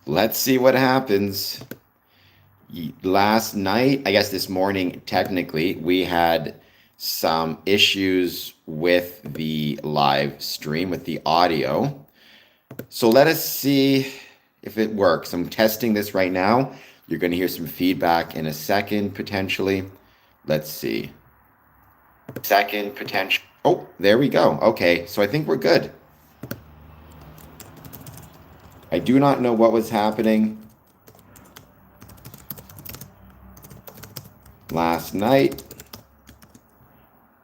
Let's see what happens. Last night, I guess this morning, technically, we had some issues with the live stream, with the audio. So let us see if it works. I'm testing this right now. You're going to hear some feedback in a second, potentially. Let's see. Second, potential. Oh, there we go. Okay, so I think we're good. I do not know what was happening last night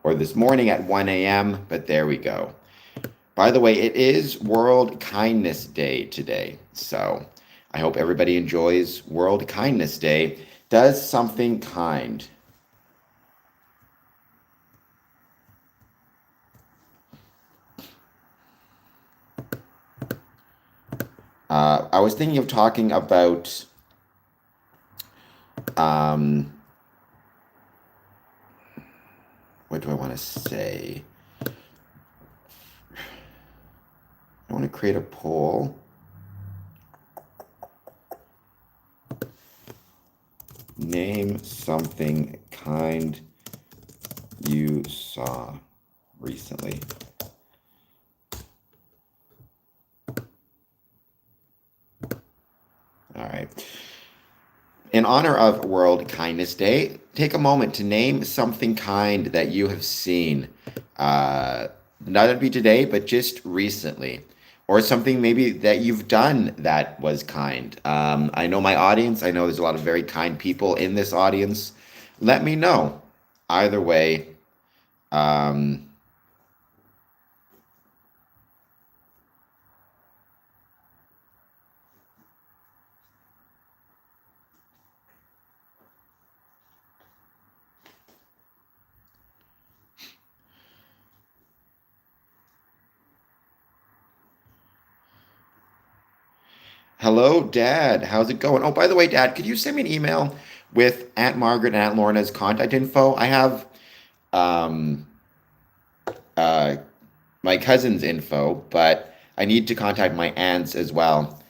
or this morning at 1 a.m., but there we go. By the way, it is World Kindness Day today, so I hope everybody enjoys World Kindness Day. Does something kind. I was thinking of talking about what do I want to say? I want to create a poll. Name something kind you saw recently. All right. In honor of World Kindness Day, take a moment to name something kind that you have seen. Not to be today, but just recently. Or something maybe that you've done that was kind. I know my audience. I know there's a lot of very kind people in this audience. Let me know. Either way, hello, Dad. How's it going? Oh, by the way, Dad, could you send me an email with Aunt Margaret and Aunt Lorna's contact info? I have um, uh, my cousin's info, but I need to contact my aunts as well.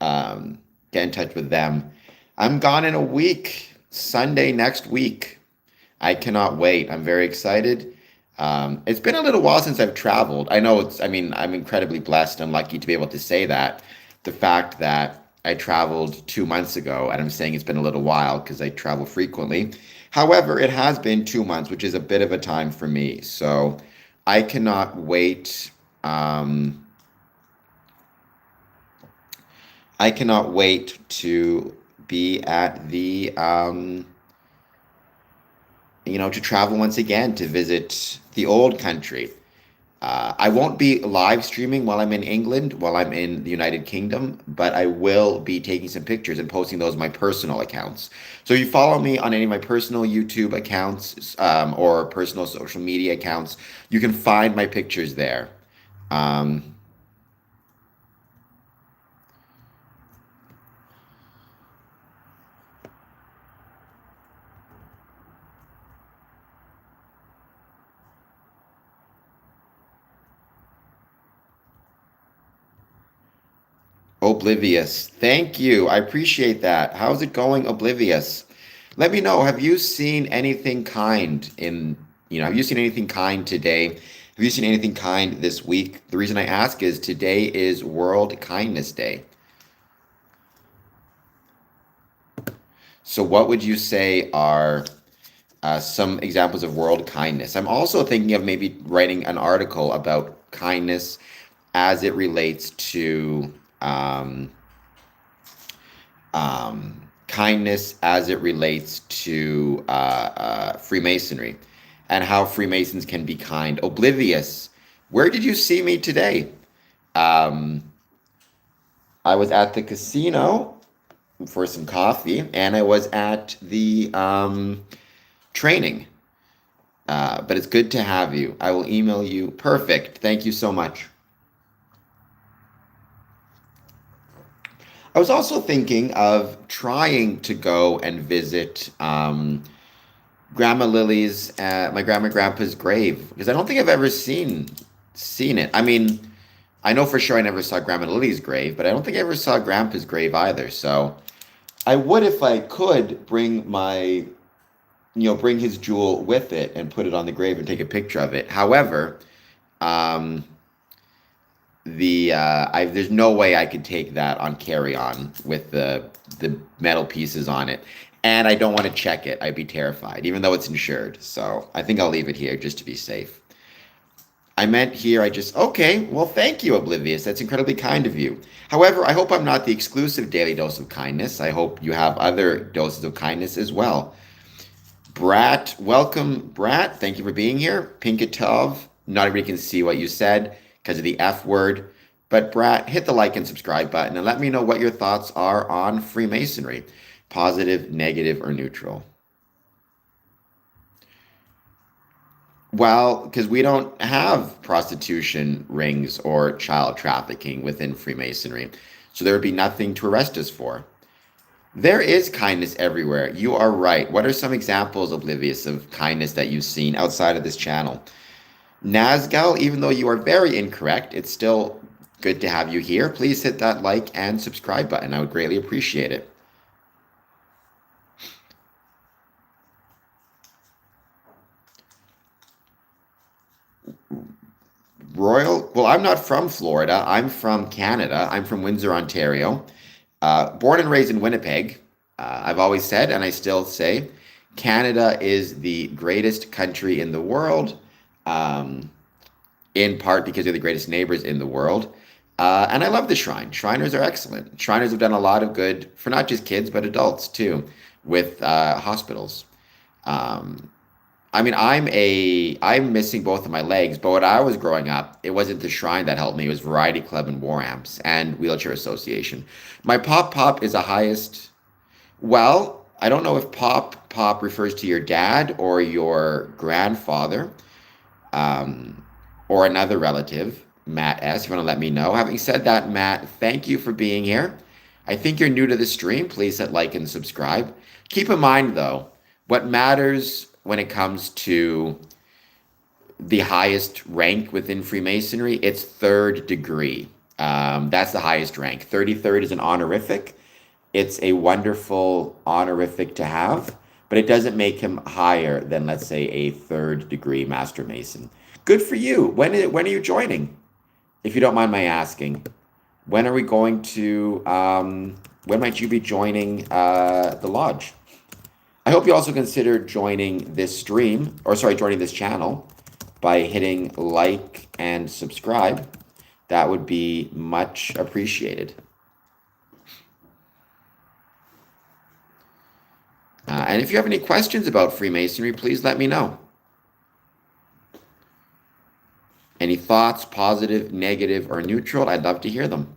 Get in touch with them. I'm gone in a week, Sunday next week. I cannot wait. I'm very excited. It's been a little while since I've traveled. I mean, I'm incredibly blessed and lucky to be able to say that. The fact that I traveled 2 months ago, and I'm saying it's been a little while because I travel frequently. However, it has been 2 months, which is a bit of a time for me. So I cannot wait. I cannot wait to be at to travel once again to visit the old country. I won't be live streaming while I'm in England, while I'm in the United Kingdom, but I will be taking some pictures and posting those on my personal accounts. So if you follow me on any of my personal YouTube accounts or personal social media accounts, you can find my pictures there. Um, Oblivious. Thank you. I appreciate that. How's it going, Oblivious? Let me know. Have you seen anything kind have you seen anything kind today? Have you seen anything kind this week? The reason I ask is today is World Kindness Day. So what would you say are some examples of world kindness? I'm also thinking of maybe writing an article about kindness as it relates to kindness as it relates to Freemasonry and how Freemasons can be kind. Oblivious, where did you see me today? Um, I was at the casino for some coffee, and I was at the training. But it's good to have you. I will email you. Perfect. Thank you so much. I was also thinking of trying to go and visit Grandma Lily's, my grandma and grandpa's grave because I don't think I've ever seen it. I mean, I know for sure I never saw Grandma Lily's grave, but I don't think I ever saw Grandpa's grave either. So I would, if I could, bring his jewel with it and put it on the grave and take a picture of it. However, um, there's no way I could take that on carry on with the metal pieces on it. And I don't want to check it. I'd be terrified, even though it's insured. So I think I'll leave it here just to be safe. I meant here, okay, well, thank you, Oblivious. That's incredibly kind of you. However, I hope I'm not the exclusive daily dose of kindness. I hope you have other doses of kindness as well. Brat, welcome, Brat. Thank you for being here. Pinkatov, not everybody can see what you said because of the F word. But Brat, hit the like and subscribe button and let me know what your thoughts are on Freemasonry. Positive, negative, or neutral. Well, because we don't have prostitution rings or child trafficking within Freemasonry. So there would be nothing to arrest us for. There is kindness everywhere. You are right. What are some examples, Oblivious, of kindness that you've seen outside of this channel? Nazgal, even though you are very incorrect, it's still good to have you here. Please hit that like and subscribe button. I would greatly appreciate it. Royal, well, I'm not from Florida. I'm from Canada. I'm from Windsor, Ontario. Born and raised in Winnipeg. I've always said, and I still say, Canada is the greatest country in the world, in part because they're the greatest neighbors in the world. And I love the Shrine. Shriners are excellent. Shriners have done a lot of good for not just kids, but adults too, with hospitals. I mean, I'm missing both of my legs, but when I was growing up, it wasn't the Shrine that helped me. It was Variety Club and War Amps and Wheelchair Association. My Pop is the highest. Well, I don't know if Pop refers to your dad or your grandfather, or another relative, Matt S. If you want to let me know. Having said that, Matt, thank you for being here. I think you're new to the stream. Please hit like and subscribe. Keep in mind, though, what matters when it comes to the highest rank within Freemasonry, it's third degree. That's the highest rank. 33rd is an honorific. It's a wonderful honorific to have, but it doesn't make him higher than, let's say, a third degree Master Mason. Good for you. When are you joining? If you don't mind my asking. When are we going to, when might you be joining the lodge? I hope you also consider joining this stream, or sorry, joining this channel by hitting like and subscribe. That would be much appreciated. And if you have any questions about Freemasonry, please let me know. Any thoughts, positive, negative, or neutral? I'd love to hear them.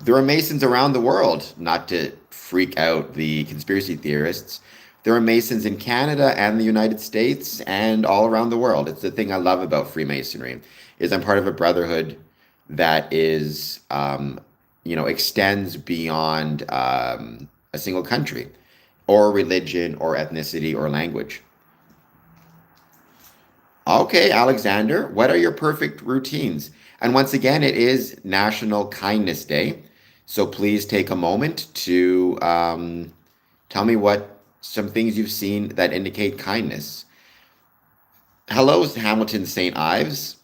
There are Masons around the world, not to freak out the conspiracy theorists. There are Masons in Canada and the United States and all around the world. It's the thing I love about Freemasonry, is I'm part of a brotherhood that is, extends beyond a single country or religion or ethnicity or language. Okay, Alexander, what are your perfect routines? And once again, it is National Kindness Day. So please take a moment to tell me what some things you've seen that indicate kindness. Hello, Hamilton St. Ives.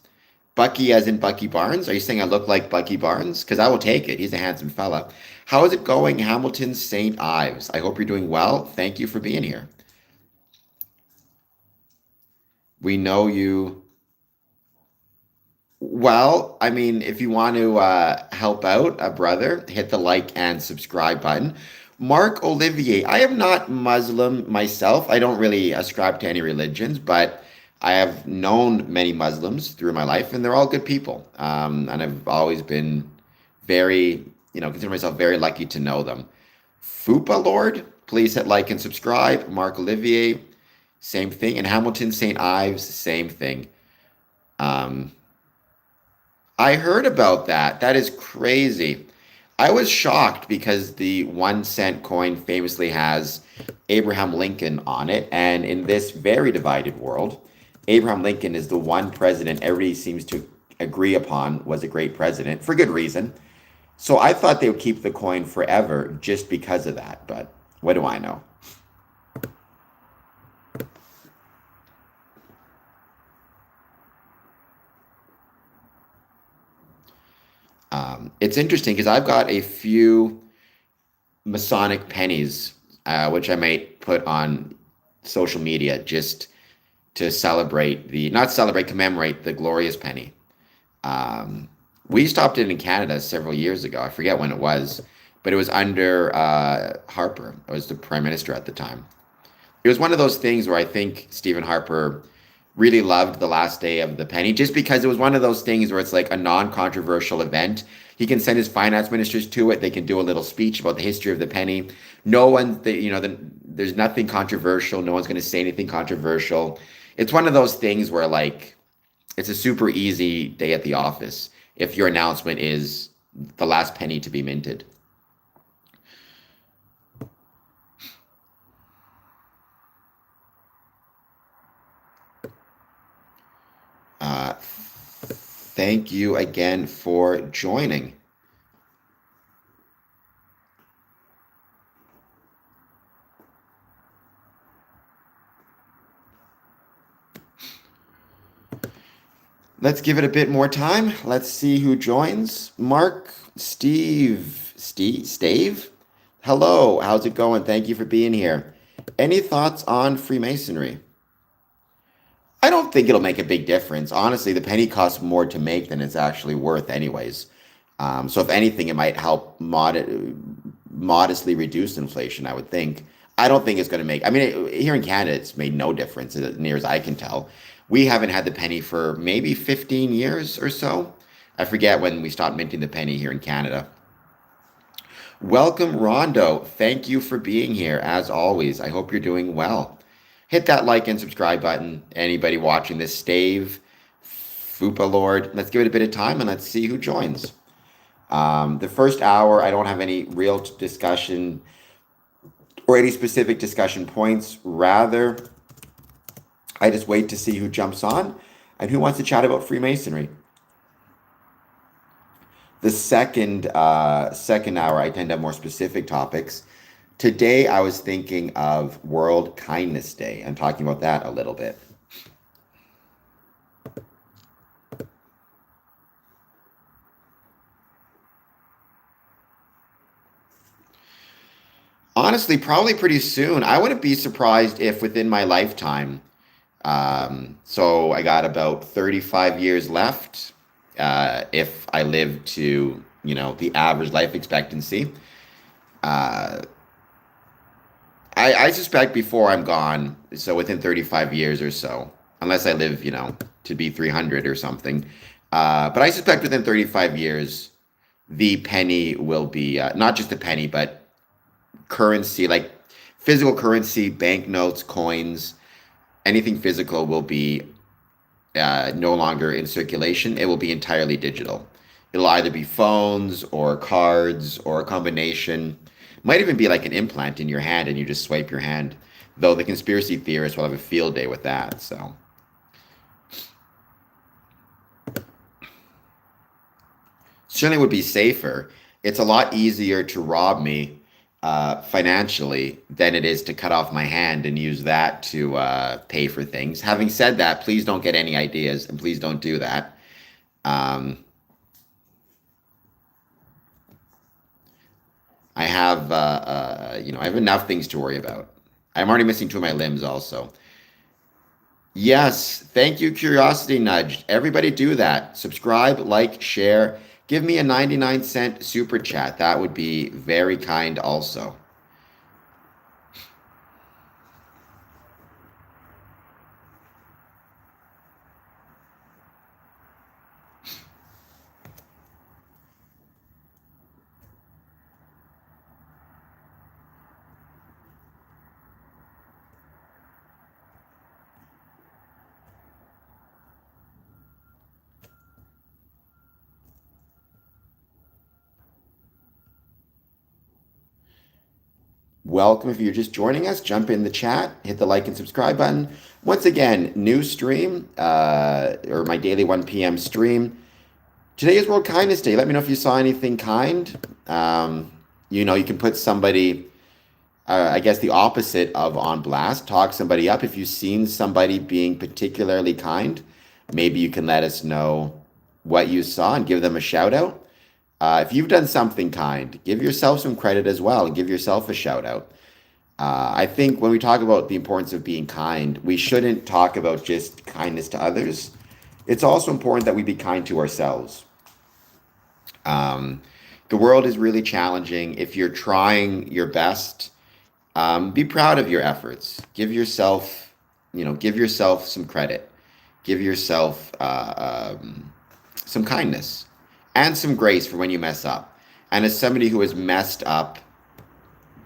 Bucky as in Bucky Barnes. Are you saying I look like Bucky Barnes? Because I will take it. He's a handsome fella. How is it going, Hamilton St. Ives? I hope you're doing well. Thank you for being here. We know you. Well, I mean, if you want to help out a brother, hit the like and subscribe button. Mark Olivier, I am not Muslim myself. I don't really ascribe to any religions, but I have known many Muslims through my life, and they're all good people. And I've always been very, consider myself very lucky to know them. Fupa Lord, please hit like and subscribe. Mark Olivier, same thing. And Hamilton St. Ives, same thing. I heard about that. That is crazy. I was shocked because the 1 cent coin famously has Abraham Lincoln on it. And in this very divided world, Abraham Lincoln is the one president everybody seems to agree upon was a great president for good reason. So I thought they would keep the coin forever just because of that. But what do I know? It's interesting because I've got a few Masonic pennies, which I might put on social media just to celebrate not celebrate, commemorate the glorious penny. Um, we stopped it in Canada several years ago. I forget when it was, but it was under Harper. I was the prime minister at the time. It was one of those things where I think Stephen Harper really loved the last day of the penny just because it was one of those things where it's like a non-controversial event. He can send his finance ministers to it. They can do a little speech about the history of the penny. No one, there's nothing controversial. No one's going to say anything controversial. It's one of those things where like it's a super easy day at the office if your announcement is the last penny to be minted. Thank you again for joining. Let's give it a bit more time. Let's see who joins. Mark, Steve. Hello, how's it going? Thank you for being here. Any thoughts on Freemasonry? I don't think it'll make a big difference. Honestly, the penny costs more to make than it's actually worth, anyways. So if anything, it might help modestly reduce inflation, I would think. I don't think it's going to make, I mean, here in Canada, it's made no difference as near as I can tell. We haven't had the penny for maybe 15 years or so. I forget when we stopped minting the penny here in Canada. Welcome, Rondo. Thank you for being here, as always. I hope you're doing well. Hit that like and subscribe button. Anybody watching this, Stave, Fupa Lord, let's give it a bit of time and let's see who joins. The first hour, I don't have any real discussion or any specific discussion points. Rather, I just wait to see who jumps on and who wants to chat about Freemasonry. The second hour, I tend to have more specific topics. Today, I was thinking of World Kindness Day and talking about that a little bit. Honestly, probably pretty soon. I wouldn't be surprised if within my lifetime, so I got about 35 years left, if I live to, the average life expectancy. Uh, I suspect before I'm gone, so within 35 years or so, unless I live, to be 300 or something. But I suspect within 35 years, the penny will be not just the penny, but currency, like physical currency, banknotes, coins, anything physical will be no longer in circulation. It will be entirely digital. It'll either be phones or cards or a combination. Might even be like an implant in your hand and you just swipe your hand. Though the conspiracy theorists will have a field day with that. So certainly would be safer. It's a lot easier to rob me financially than it is to cut off my hand and use that to pay for things. Having said that, please don't get any ideas and please don't do that. Um, I have enough things to worry about. I'm already missing two of my limbs also. Yes, thank you, Curiosity Nudge. Everybody do that. Subscribe, like, share. Give me a 99-cent super chat. That would be very kind also. welcome. If you're just joining us, jump in the chat, hit the like and subscribe button. Once again, new stream, or my daily 1 p.m. stream. Today is World Kindness Day. Let me know if you saw anything kind. You know, you can put somebody, I guess the opposite of on blast, talk somebody up. If you've seen somebody being particularly kind, maybe you can let us know what you saw and give them a shout out. If you've done something kind, give yourself some credit as well and give yourself a shout out. I think when we talk about the importance of being kind, we shouldn't talk about just kindness to others. It's also important that we be kind to ourselves. The world is really challenging. If you're trying your best, be proud of your efforts. Give yourself some credit. Give yourself some kindness and some grace for when you mess up. And as somebody who has messed up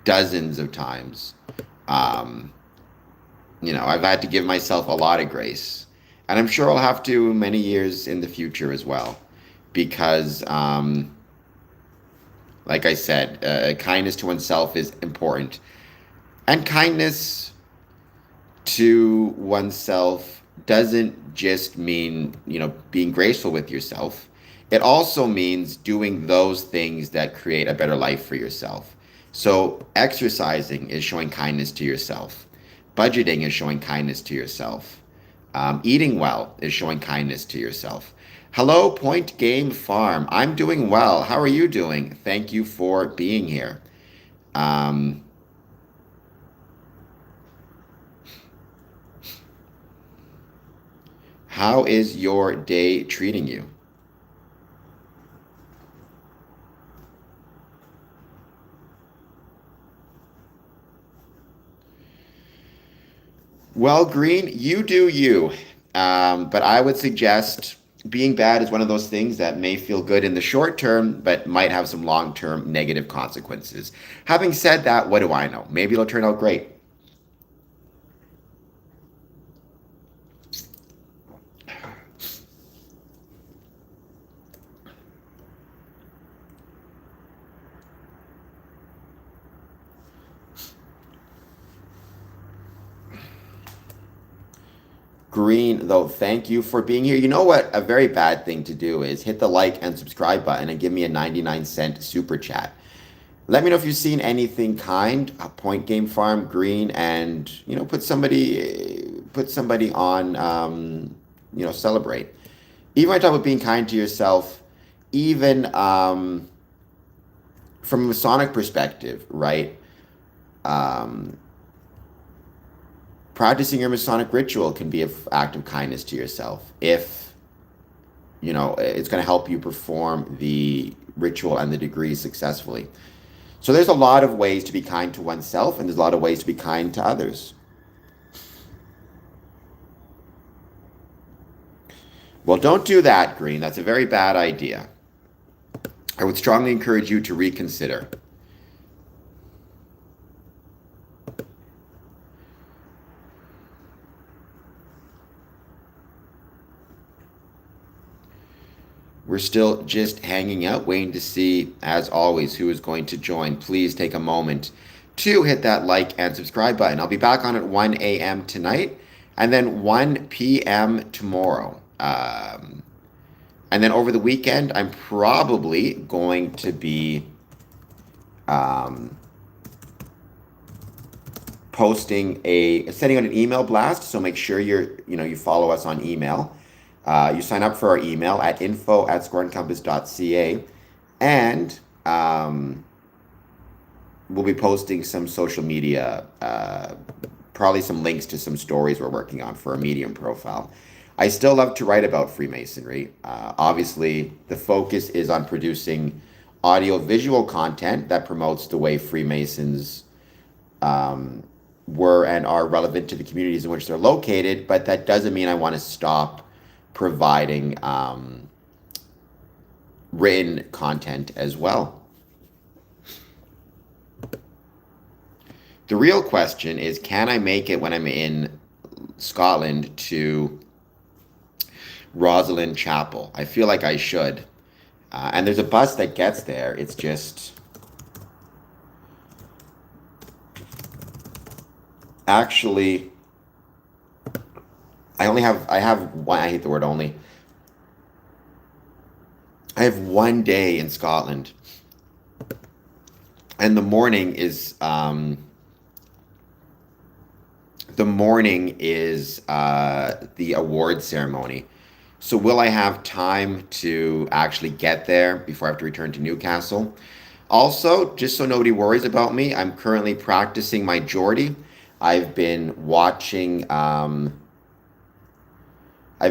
dozens of times, I've had to give myself a lot of grace. And I'm sure I'll have to many years in the future as well. Because, like I said, kindness to oneself is important. And kindness to oneself doesn't just mean, being graceful with yourself. It also means doing those things that create a better life for yourself. So exercising is showing kindness to yourself. Budgeting is showing kindness to yourself. Eating well is showing kindness to yourself. Hello, Point Game Farm. I'm doing well. How are you doing? Thank you for being here. How is your day treating you? Well, Green, you do you. But I would suggest being bad is one of those things that may feel good in the short term, but might have some long-term negative consequences. Having said that, what do I know? Maybe it'll turn out great. Green, though, thank you for being here. You know what? A very bad thing to do is hit the like and subscribe button and give me a 99-cent super chat. Let me know if you've seen anything kind. Point Game Farm, Green, and put somebody on. Celebrate. Even when I talk about being kind to yourself, even from a Masonic perspective, right? Practicing your Masonic ritual can be an act of kindness to yourself if, it's going to help you perform the ritual and the degree successfully. So there's a lot of ways to be kind to oneself, and there's a lot of ways to be kind to others. Well, don't do that, Green. That's a very bad idea. I would strongly encourage you to reconsider. We're still just hanging out, waiting to see, as always, who is going to join. Please take a moment to hit that like and subscribe button. I'll be back on at 1 a.m. tonight, and then 1 p.m. tomorrow. And then over the weekend, I'm probably going to be sending out an email blast. So make sure you follow us on email. You sign up for our email at info@spreadkindness.ca, and we'll be posting some social media, probably some links to some stories we're working on for a Medium profile. I still love to write about Freemasonry. Obviously, the focus is on producing audio-visual content that promotes the way Freemasons were and are relevant to the communities in which they're located, but that doesn't mean I want to stop providing written content as well. The real question is, can I make it when I'm in Scotland to Rosalind Chapel? I feel like I should. And there's a bus that gets there. It's just Actually, I have one, I hate the word only. I have one day in Scotland, and the morning is the award ceremony. So will I have time to actually get there before I have to return to Newcastle? Also, just so nobody worries about me, I'm currently practicing my Geordie. I've been watching I've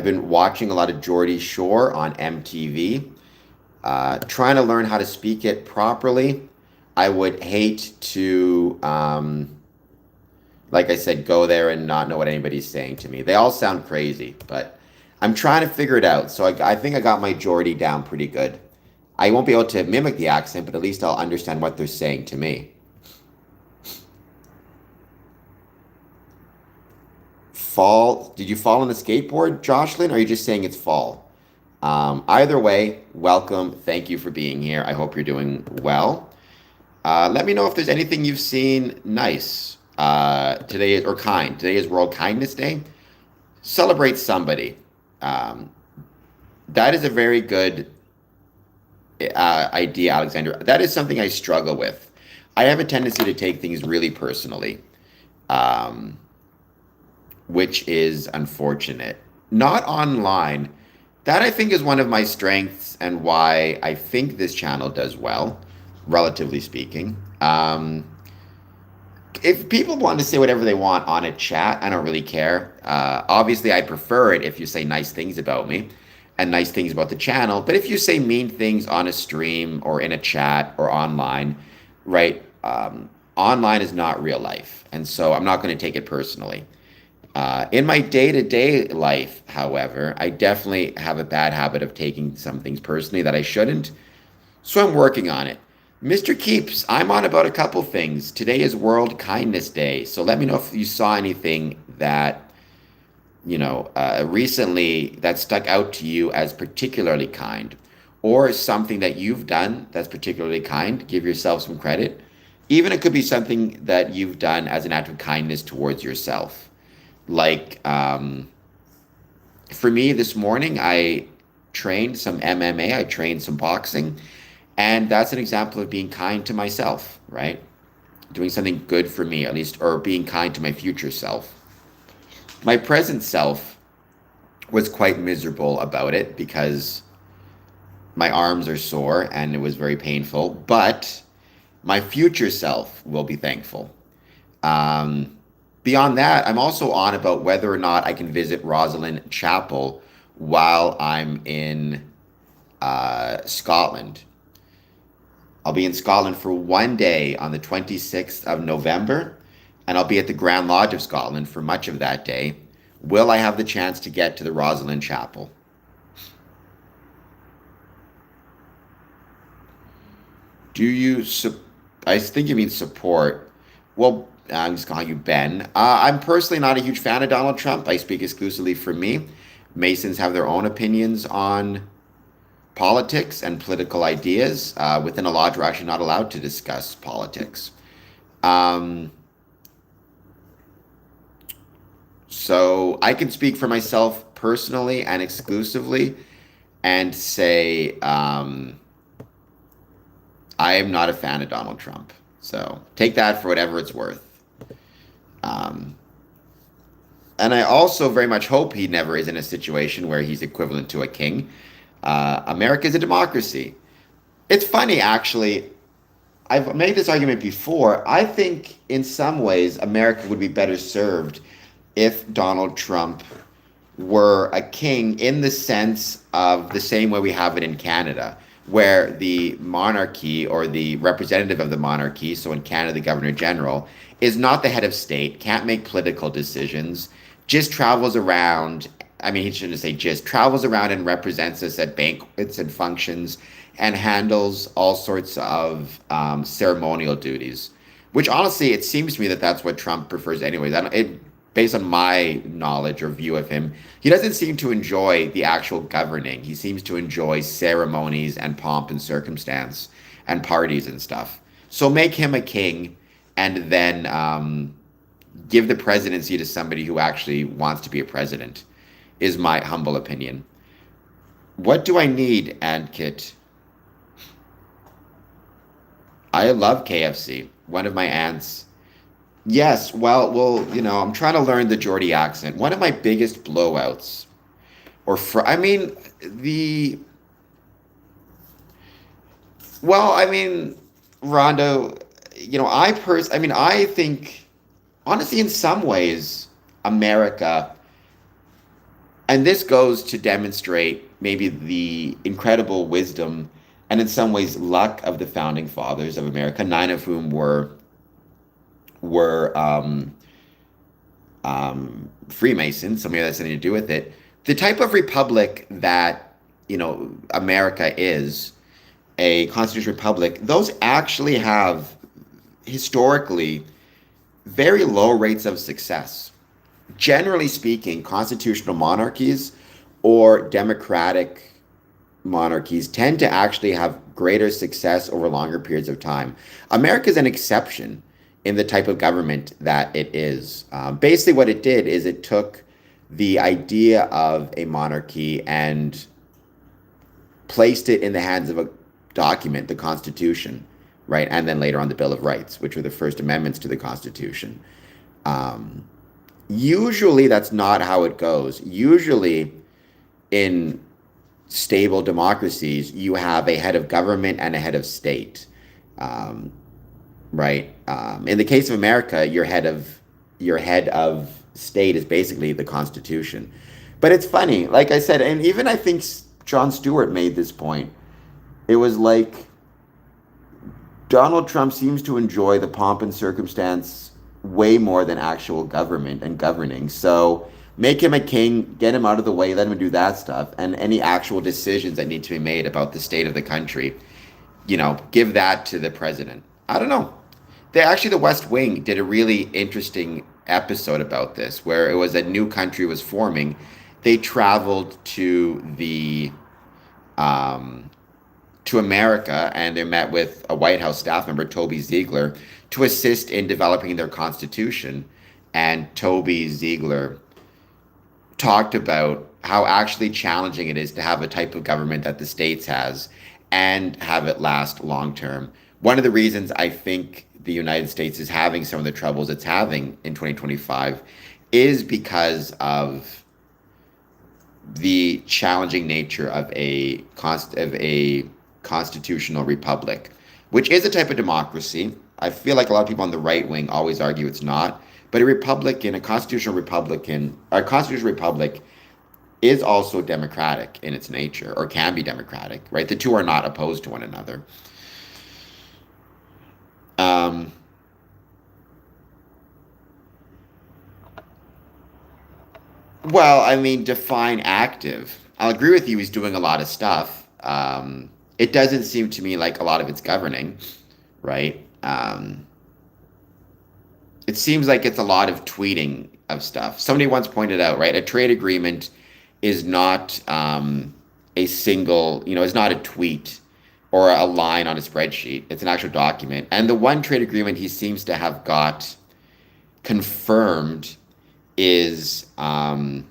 been watching a lot of Geordie Shore on MTV, trying to learn how to speak it properly. I would hate to, like I said, go there and not know what anybody's saying to me. They all sound crazy, but I'm trying to figure it out. So I think I got my Geordie down pretty good. I won't be able to mimic the accent, but at least I'll understand what they're saying to me. Fall? Did you fall on the skateboard, Jocelyn, or are you just saying it's fall? Either way, welcome. Thank you for being here. I hope you're doing well. Let me know if there's anything you've seen nice today or kind. Today is World Kindness Day. Celebrate somebody. Um, that is a very good idea, Alexander. That is something I struggle with. I have a tendency to take things really personally, um, which is unfortunate. Not online. That I think is one of my strengths and why I think this channel does well, relatively speaking. If people want to say whatever they want on a chat, I don't really care. Obviously, I prefer it if you say nice things about me and nice things about the channel. But if you say mean things on a stream or in a chat or online, right? Online is not real life. And so I'm not going to take it personally. In my day-to-day life, however, I definitely have a bad habit of taking some things personally that I shouldn't. So I'm working on it. Mr. Keeps, I'm on about a couple things. Today is World Kindness Day. So let me know if you saw anything that, recently that stuck out to you as particularly kind, or something that you've done that's particularly kind. Give yourself some credit. Even it could be something that you've done as an act of kindness towards yourself. Like, for me this morning, I trained some MMA, I trained some boxing, and that's an example of being kind to myself, right? Doing something good for me, at least, or being kind to my future self. My present self was quite miserable about it because my arms are sore and it was very painful, but my future self will be thankful. Um, Beyond that, I'm also on about whether or not I can visit Rosalind Chapel while I'm in Scotland. I'll be in Scotland for one day on the 26th of November, and I'll be at the Grand Lodge of Scotland for much of that day. Will I have the chance to get to the Rosalind Chapel? Do you, I think you mean support. Well, I'm just calling you Ben. I'm personally not a huge fan of Donald Trump. I speak exclusively for me. Masons have their own opinions on politics and political ideas. Within a lodge, we're actually not allowed to discuss politics. Um, so I can speak for myself personally and exclusively and say I am not a fan of Donald Trump. So take that for whatever it's worth. Um, and I also very much hope he never is in a situation where he's equivalent to a king. America is a democracy. It's funny, actually. I've made this argument before. I think in some ways America would be better served if Donald Trump were a king in the sense of the same way we have it in Canada, where the monarchy or the representative of the monarchy, so in Canada, the Governor General, is not the head of state, can't make political decisions, just travels around. I mean, he shouldn't say just, travels around and represents us at banquets and functions and handles all sorts of ceremonial duties, which honestly, it seems to me that that's what Trump prefers anyways. Based on my knowledge or view of him, he doesn't seem to enjoy the actual governing. He seems to enjoy ceremonies and pomp and circumstance and parties and stuff. So make him a king and then give the presidency to somebody who actually wants to be a president, is my humble opinion. What do I need, Kit? I love KFC. One of my aunts. Yes, well, I'm trying to learn the Geordie accent. One of my biggest blowouts, I mean, the, well, I mean, Rondo, I mean, I think, honestly, in some ways, America, and this goes to demonstrate maybe the incredible wisdom and in some ways luck of the founding fathers of America, nine of whom were Freemasons, something that has something to do with it. The type of republic that, America is, a constitutional republic, those actually have historically very low rates of success. Generally speaking, constitutional monarchies or democratic monarchies tend to actually have greater success over longer periods of time. America is an exception in the type of government that it is. Basically, what it did is it took the idea of a monarchy and placed it in the hands of a document, the Constitution, right? And then later on the Bill of Rights, which were the first amendments to the Constitution. Usually, that's not how it goes. Usually, in stable democracies, you have a head of government and a head of state, right? In the case of America, your head of state is basically the Constitution. But it's funny, like I said, and even I think Jon Stewart made this point. It was like Donald Trump seems to enjoy the pomp and circumstance way more than actual government and governing. So make him a king, get him out of the way, let him do that stuff, and any actual decisions that need to be made about the state of the country, give that to the president. I don't know. The West Wing did a really interesting episode about this, where it was a new country was forming. They traveled to America, and they met with a White House staff member, Toby Ziegler, to assist in developing their constitution. And Toby Ziegler talked about how actually challenging it is to have a type of government that the States has and have it last long term. One of the reasons I think the United States is having some of the troubles it's having in 2025 is because of the challenging nature of a constitutional republic, which is a type of democracy. I feel like a lot of people on the right wing always argue it's not, but a constitutional republic is also democratic in its nature, or can be democratic, right? The two are not opposed to one another. Well, I mean, define active. I'll agree with you. He's doing a lot of stuff. It doesn't seem to me like a lot of it's governing, right? It seems like it's a lot of tweeting of stuff. Somebody once pointed out, right? A trade agreement is not a single, is not a tweet or a line on a spreadsheet. It's an actual document. And the one trade agreement he seems to have got confirmed is the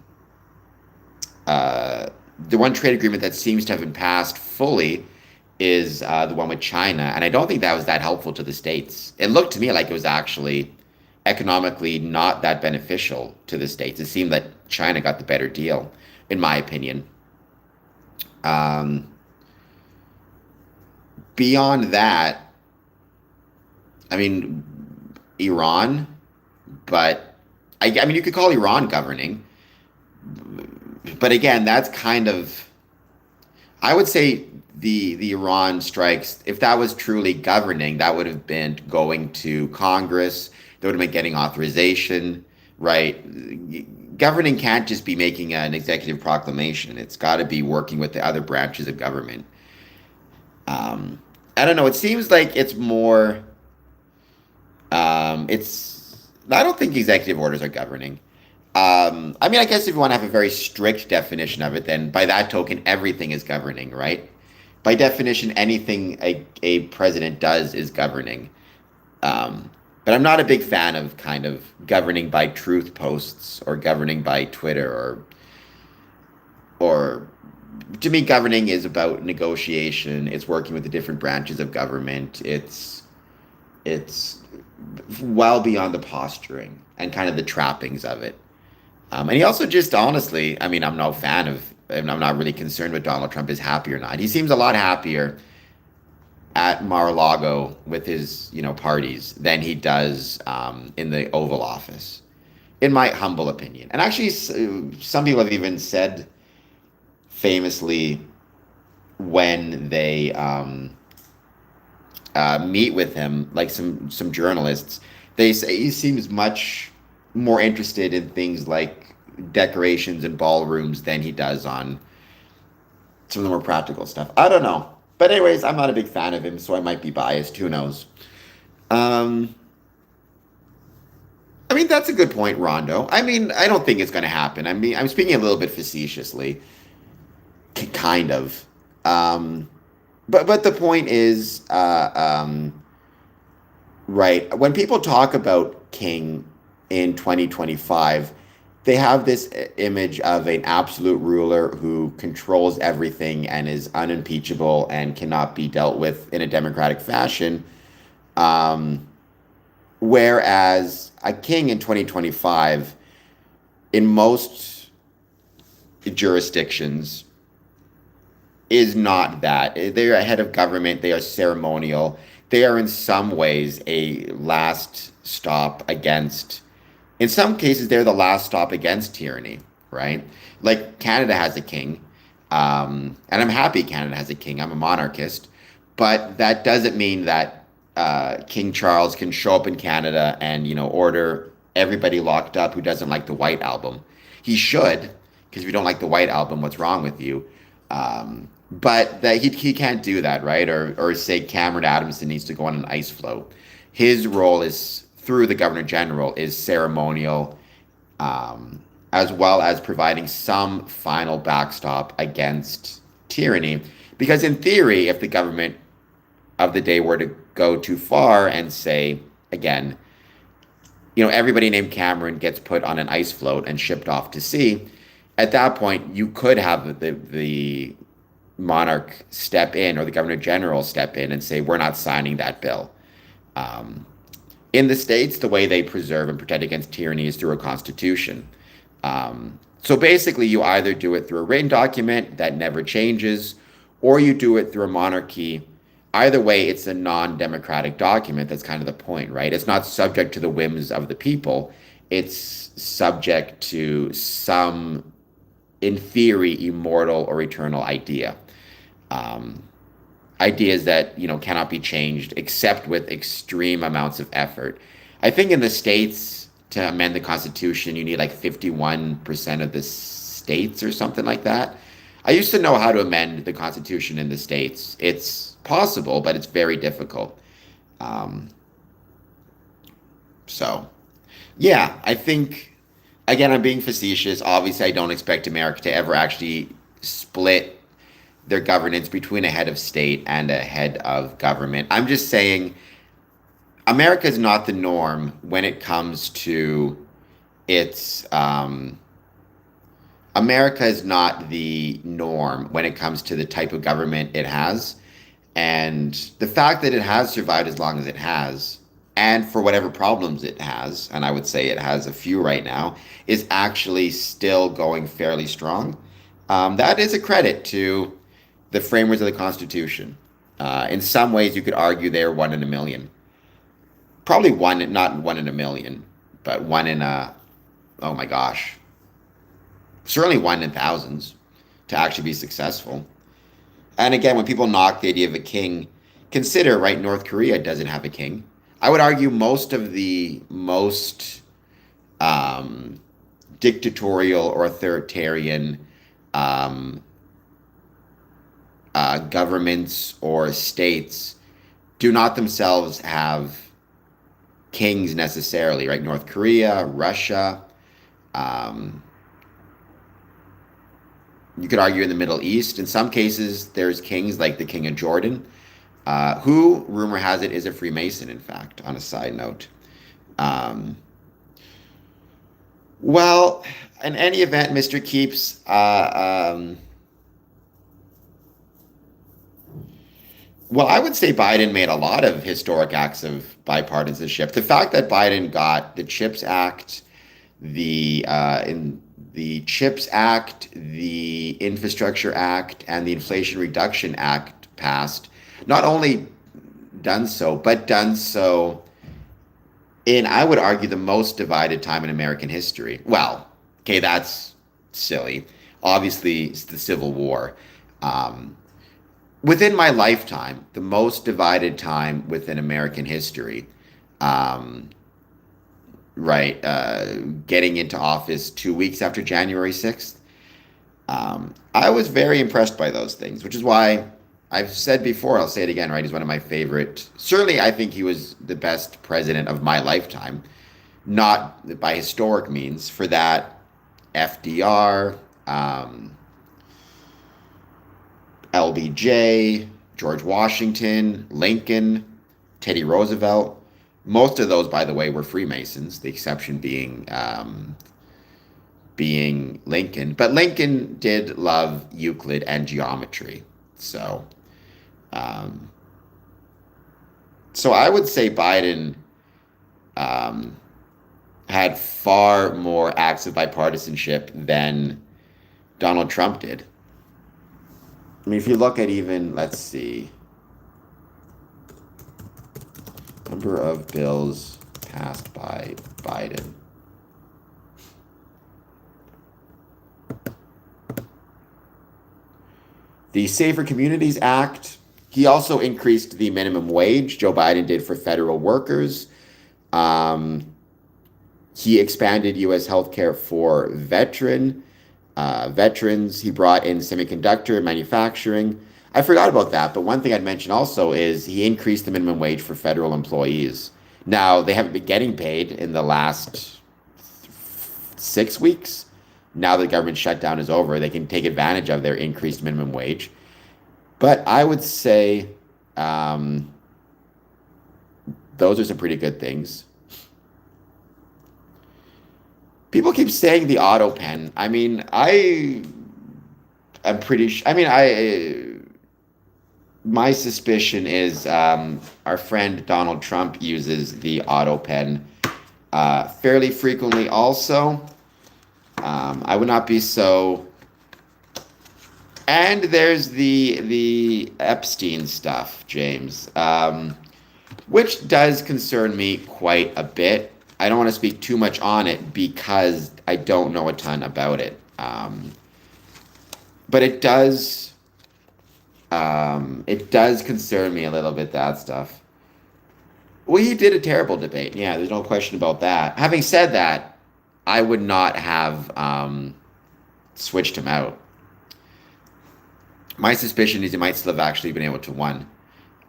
one trade agreement that seems to have been passed fully is the one with China. And I don't think that was that helpful to the States. It looked to me like it was actually economically not that beneficial to the States. It seemed that China got the better deal, in my opinion. Beyond that, I mean, Iran, but I mean, you could call Iran governing, but again, that's kind of, I would say the Iran strikes, if that was truly governing, that would have been going to Congress, they would have been getting authorization, right? Governing can't just be making an executive proclamation. It's got to be working with the other branches of government. I don't know. It seems like it's more. I don't think executive orders are governing. I mean, I guess if you want to have a very strict definition of it, then by that token, everything is governing, right? By definition, anything a president does is governing. But I'm not a big fan of kind of governing by truth posts or governing by Twitter or to me, governing is about negotiation. It's working with the different branches of government. It's well beyond the posturing and kind of the trappings of it. And he also just honestly, I mean, I'm no fan of, and I'm not really concerned with Donald Trump is happy or not. He seems a lot happier at Mar-a-Lago with his, parties than he does in the Oval Office, in my humble opinion. And actually, some people have even said famously when they meet with him, like some journalists, they say he seems much more interested in things like decorations and ballrooms than he does on some of the more practical stuff. I don't know. But anyways, I'm not a big fan of him, so I might be biased. Who knows? Um, I mean, that's a good point, Rondo. I mean, I don't think it's going to happen. I mean, I'm speaking a little bit facetiously, kind of. Um, but the point is, right, when people talk about King in 2025, they have this image of an absolute ruler who controls everything and is unimpeachable and cannot be dealt with in a democratic fashion. Um, Whereas a king in 2025, in most jurisdictions, is not that. They're a head of government, they are ceremonial, they are in some ways a last stop against, in some cases, they're the last stop against tyranny, right? Like Canada has a king, and I'm happy Canada has a king. I'm a monarchist, but that doesn't mean that King Charles can show up in Canada and order everybody locked up who doesn't like the White Album. He should, because if you don't like the White Album, what's wrong with you? But that he can't do that, right? Or say Cameron Adamson needs to go on an ice float. His role is through the Governor General is ceremonial, as well as providing some final backstop against tyranny. Because in theory, if the government of the day were to go too far and say, again, everybody named Cameron gets put on an ice float and shipped off to sea, at that point, you could have the monarch step in or the governor general step in and say, we're not signing that bill. Um, in the States, the way they preserve and protect against tyranny is through a constitution. So basically, you either do it through a written document that never changes, or you do it through a monarchy. Either way, it's a non-democratic document. That's kind of the point, right? It's not subject to the whims of the people. It's subject to some, in theory, immortal or eternal idea. Um, Ideas that cannot be changed except with extreme amounts of effort. I think in the States to amend the Constitution, you need like 51% of the states or something like that. I used to know how to amend the Constitution in the States. It's possible, but it's very difficult. Um, so, yeah, I think, again, I'm being facetious. Obviously, I don't expect America to ever actually split their governance between a head of state and a head of government. I'm just saying America is not the norm when it comes to its America is not the norm when it comes to the type of government it has. And the fact that it has survived as long as it has, and for whatever problems it has, and I would say it has a few right now, is actually still going fairly strong. That is a credit to the framers of the Constitution. In some ways, you could argue they're one in a million. Probably one, not one in a million, but one in a, oh my gosh, certainly one in thousands to actually be successful. And again, when people knock the idea of a king, consider, right, North Korea doesn't have a king. I would argue most of the most dictatorial or authoritarian um, governments or states do not themselves have kings necessarily, right? North Korea, Russia. Um, you could argue in the Middle East. In some cases, there's kings like the King of Jordan, who, rumor has it, is a Freemason, in fact, on a side note. Um, well, in any event, Mr. Keeps, well, I would say Biden made a lot of historic acts of bipartisanship. The fact that Biden got the CHIPS Act, the CHIPS Act, the Infrastructure Act, and the Inflation Reduction Act passed, not only done so in, I would argue, the most divided time in American history. Well, okay, that's silly. Obviously, it's the Civil War. Um, Within my lifetime, the most divided time within American history, um, right? Getting into office 2 weeks after January 6th. I was very impressed by those things, which is why I've said before, I'll say it again, right? He's one of my favorite. Certainly, I think he was the best president of my lifetime, not by historic means. For that, FDR, LBJ, George Washington, Lincoln, Teddy Roosevelt. Most of those, by the way, were Freemasons, the exception being Lincoln. But Lincoln did love Euclid and geometry. So, um, so I would say Biden um, had far more acts of bipartisanship than Donald Trump did. I mean, if you look at even, let's see, number of bills passed by Biden. The Safer Communities Act, he also increased the minimum wage. Joe Biden did for federal workers. Um, he expanded U.S. healthcare for veterans. He brought in semiconductor manufacturing. I forgot about that, but one thing I'd mention also is he increased the minimum wage for federal employees. Now, they haven't been getting paid in the last 6 weeks. Now that the government shutdown is over, they can take advantage of their increased minimum wage. But I would say those are some pretty good things. People keep saying the auto pen. I mean, I'm pretty sure. I mean, my suspicion is our friend Donald Trump uses the auto pen fairly frequently also. I would not be so. And there's the Epstein stuff, James, which does concern me quite a bit. I don't want to speak too much on it because I don't know a ton about it. But it does concern me a little bit, that stuff. Well, he did a terrible debate. Yeah, there's no question about that. Having said that, I would not have switched him out. My suspicion is he might still have actually been able to win.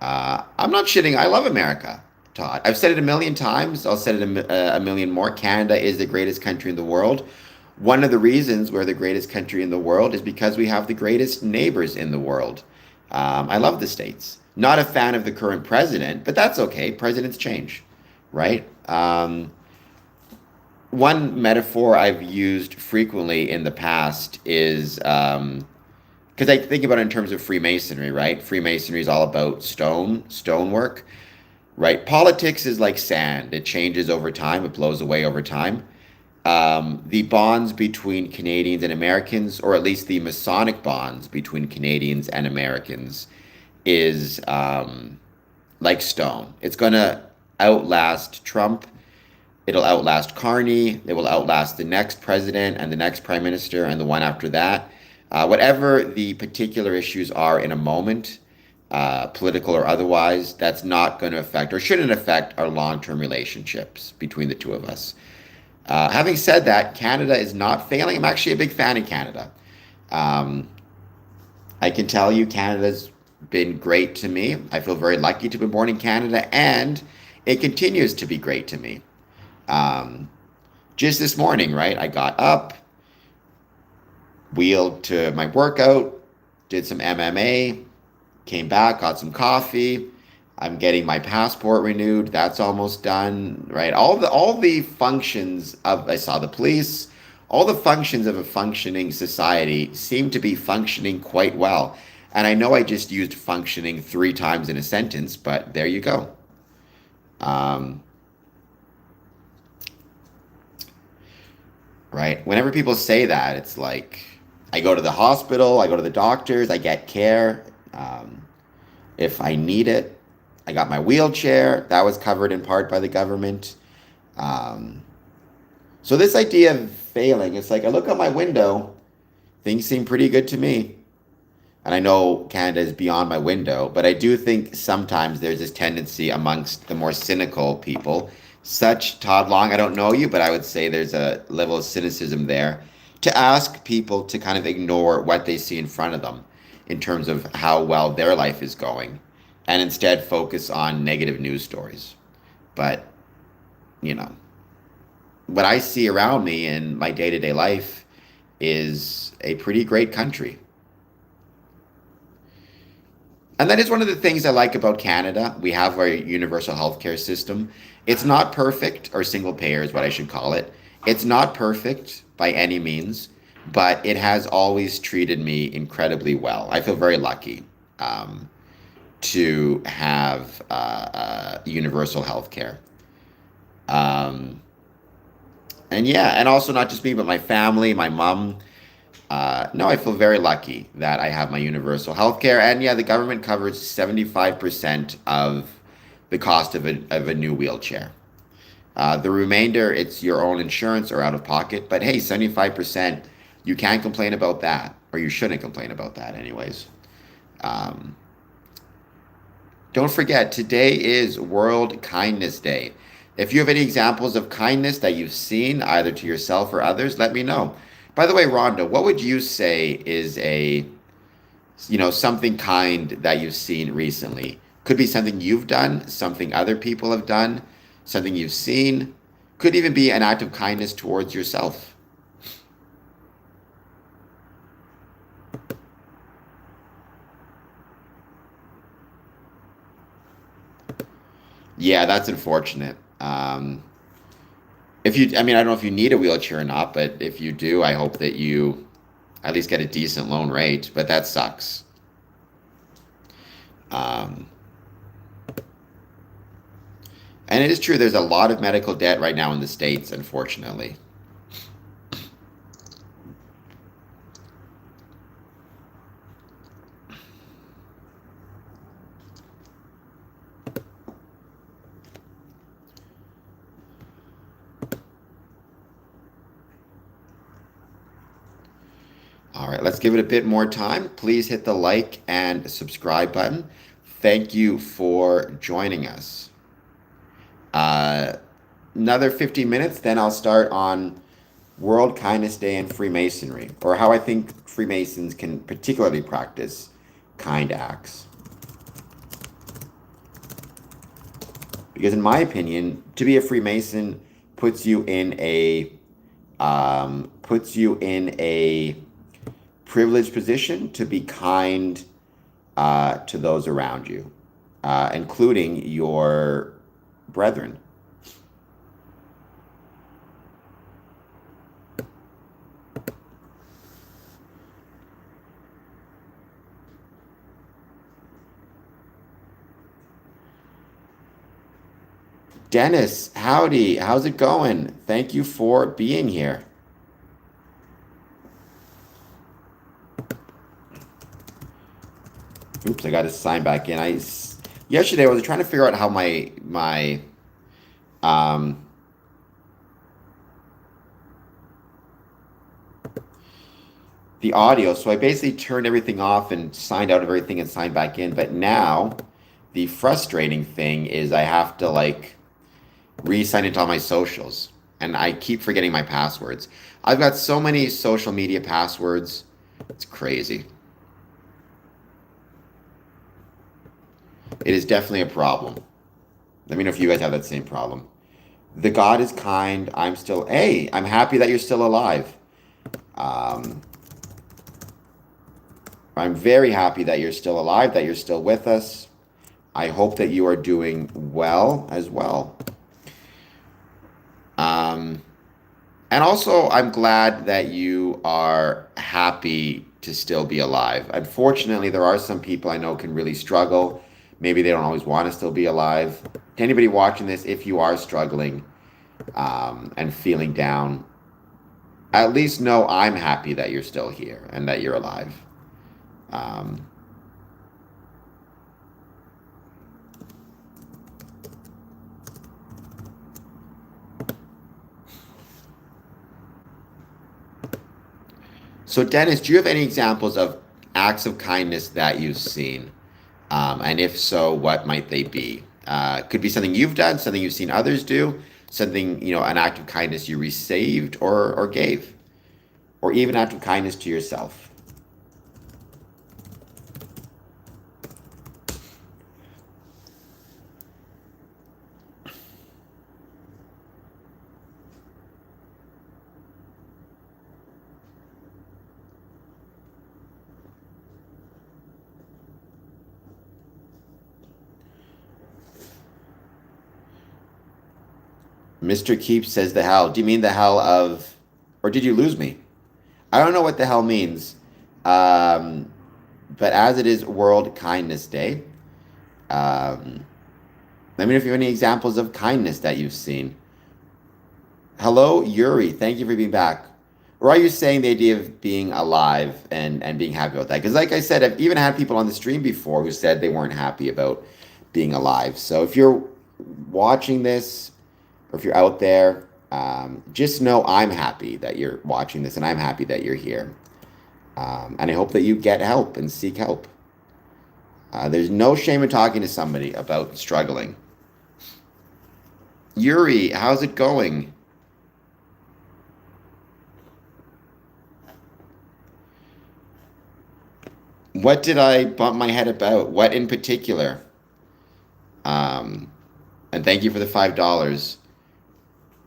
I'm not shitting. I love America, Todd. I've said it a million times. I'll say it a million more. Canada is the greatest country in the world. One of the reasons we're the greatest country in the world is because we have the greatest neighbors in the world. I love the States. Not a fan of the current president, but that's okay. Presidents change, right? One metaphor I've used frequently in the past is because I think about it in terms of Freemasonry, right? Freemasonry is all about stonework, right? Politics is like sand. It changes over time. It blows away over time. The bonds between Canadians and Americans, or at least the Masonic bonds between Canadians and Americans, is like stone. It's going to outlast Trump. It'll outlast Carney. It will outlast the next president and the next prime minister and the one after that. Whatever the particular issues are in a moment, political or otherwise, that's not going to affect or shouldn't affect our long-term relationships between the two of us. Having said that, Canada is not failing. I'm actually a big fan of Canada. I can tell you Canada's been great to me. I feel very lucky to be born in Canada, and it continues to be great to me. Just this morning, right, I got up, wheeled to my workout, did some MMA, came back, got some coffee, I'm getting my passport renewed. That's almost done, right? All the functions of I saw the police. All the functions of a functioning society seem to be functioning quite well. And I know I just used functioning 3 times in a sentence, but there you go. Um, right? Whenever people say that, it's like I go to the hospital, I go to the doctors, I get care. If I need it, I got my wheelchair. That was covered in part by the government. Um, so this idea of failing, it's like I look out my window, things seem pretty good to me. And I know Canada is beyond my window, but I do think sometimes there's this tendency amongst the more cynical people, such Todd Long, I don't know you, but I would say there's a level of cynicism there, to ask people to kind of ignore what they see in front of them in terms of how well their life is going and instead focus on negative news stories. But, you know, what I see around me in my day-to-day life is a pretty great country. And that is one of the things I like about Canada. We have our universal healthcare system. It's not perfect, or single payer is what I should call it. It's not perfect by any means, but it has always treated me incredibly well. I feel very lucky to have universal healthcare. Um, and yeah, and also not just me, but my family, my mom. No, I feel very lucky that I have my universal health care. And yeah, the government covers 75% of the cost of a new wheelchair. The remainder, it's your own insurance or out of pocket. But hey, 75%, you can't complain about that, or you shouldn't complain about that, anyways. Um, don't forget, today is World Kindness Day. If you have any examples of kindness that you've seen, either to yourself or others, let me know. By the way, Rhonda, what would you say is something kind that you've seen recently? Could be something you've done, something other people have done, something you've seen. Could even be an act of kindness towards yourself. Yeah, that's unfortunate. If you, I mean, I don't know if you need a wheelchair or not, but if you do, I hope that you at least get a decent loan rate, but that sucks. Um, and it is true, there's a lot of medical debt right now in the States, unfortunately. All right, let's give it a bit more time. Please hit the like and subscribe button. Thank you for joining us. Uh, Another 15 minutes, then I'll start on World Kindness Day and Freemasonry, or how I think Freemasons can particularly practice kind acts. Because in my opinion, to be a Freemason puts you in a privileged position to be kind to those around you, including your brethren. Dennis, howdy. How's it going? Thank you for being here. Oops, I got to sign back in. Yesterday I was trying to figure out how my um the audio. So I basically turned everything off and signed out of everything and signed back in. But now the frustrating thing is I have to like re-sign into all my socials, and I keep forgetting my passwords. I've got so many social media passwords. It's crazy. It is definitely a problem. Let me know if you guys have that same problem. The God is kind. Hey, I'm happy that you're still alive. Um, I'm very happy that you're still alive, that you're still with us. I hope that you are doing well as well. Um, and also, I'm glad that you are happy to still be alive. Unfortunately, there are some people I know can really struggle. Maybe they don't always want to still be alive. To anybody watching this, if you are struggling and feeling down, at least know I'm happy that you're still here and that you're alive. Um, so, Dennis, do you have any examples of acts of kindness that you've seen? And if so, what might they be? Could be something you've done, something you've seen others do, something, an act of kindness you received or gave, or even act of kindness to yourself. Mr. Keep says the hell. Do you mean the hell of, or did you lose me? I don't know what the hell means. Um, but as it is World Kindness Day, um, let me know if you have any examples of kindness that you've seen. Hello, Yuri. Thank you for being back. Or are you saying the idea of being alive and being happy about that? Because, like I said, I've even had people on the stream before who said they weren't happy about being alive. So if you're watching this, or if you're out there, just know I'm happy that you're watching this and I'm happy that you're here. And I hope that you get help and seek help. There's no shame in talking to somebody about struggling. Yuri, how's it going? What did I bump my head about? What in particular? Um, and thank you for the $5.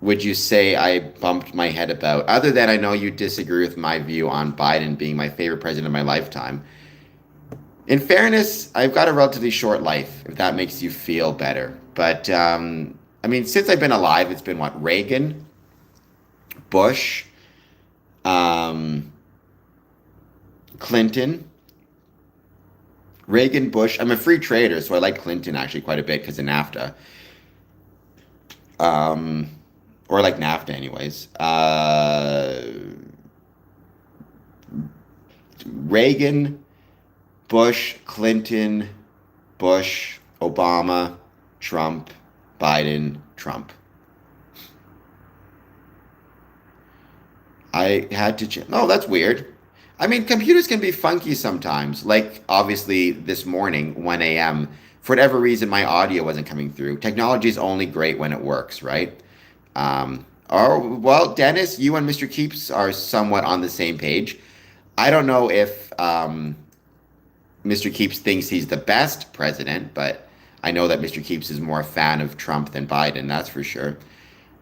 Would you say I bumped my head about? Other than I know you disagree with my view on Biden being my favorite president of my lifetime. In fairness, I've got a relatively short life, if that makes you feel better. But, I mean, since I've been alive, it's been what? Reagan, Bush, um, Clinton. Reagan, Bush. I'm a free trader, so I like Clinton actually quite a bit because of NAFTA. Um, or like NAFTA, anyways. Reagan, Bush, Clinton, Bush, Obama, Trump, Biden, Trump. I had to check. Oh, that's weird. I mean, computers can be funky sometimes. Like, obviously, this morning, 1 a.m., for whatever reason, my audio wasn't coming through. Technology is only great when it works, right? Well, Dennis, you and Mr. Keeps are somewhat on the same page. I don't know if Mr. Keeps thinks he's the best president, but I know that Mr. Keeps is more a fan of Trump than Biden, that's for sure.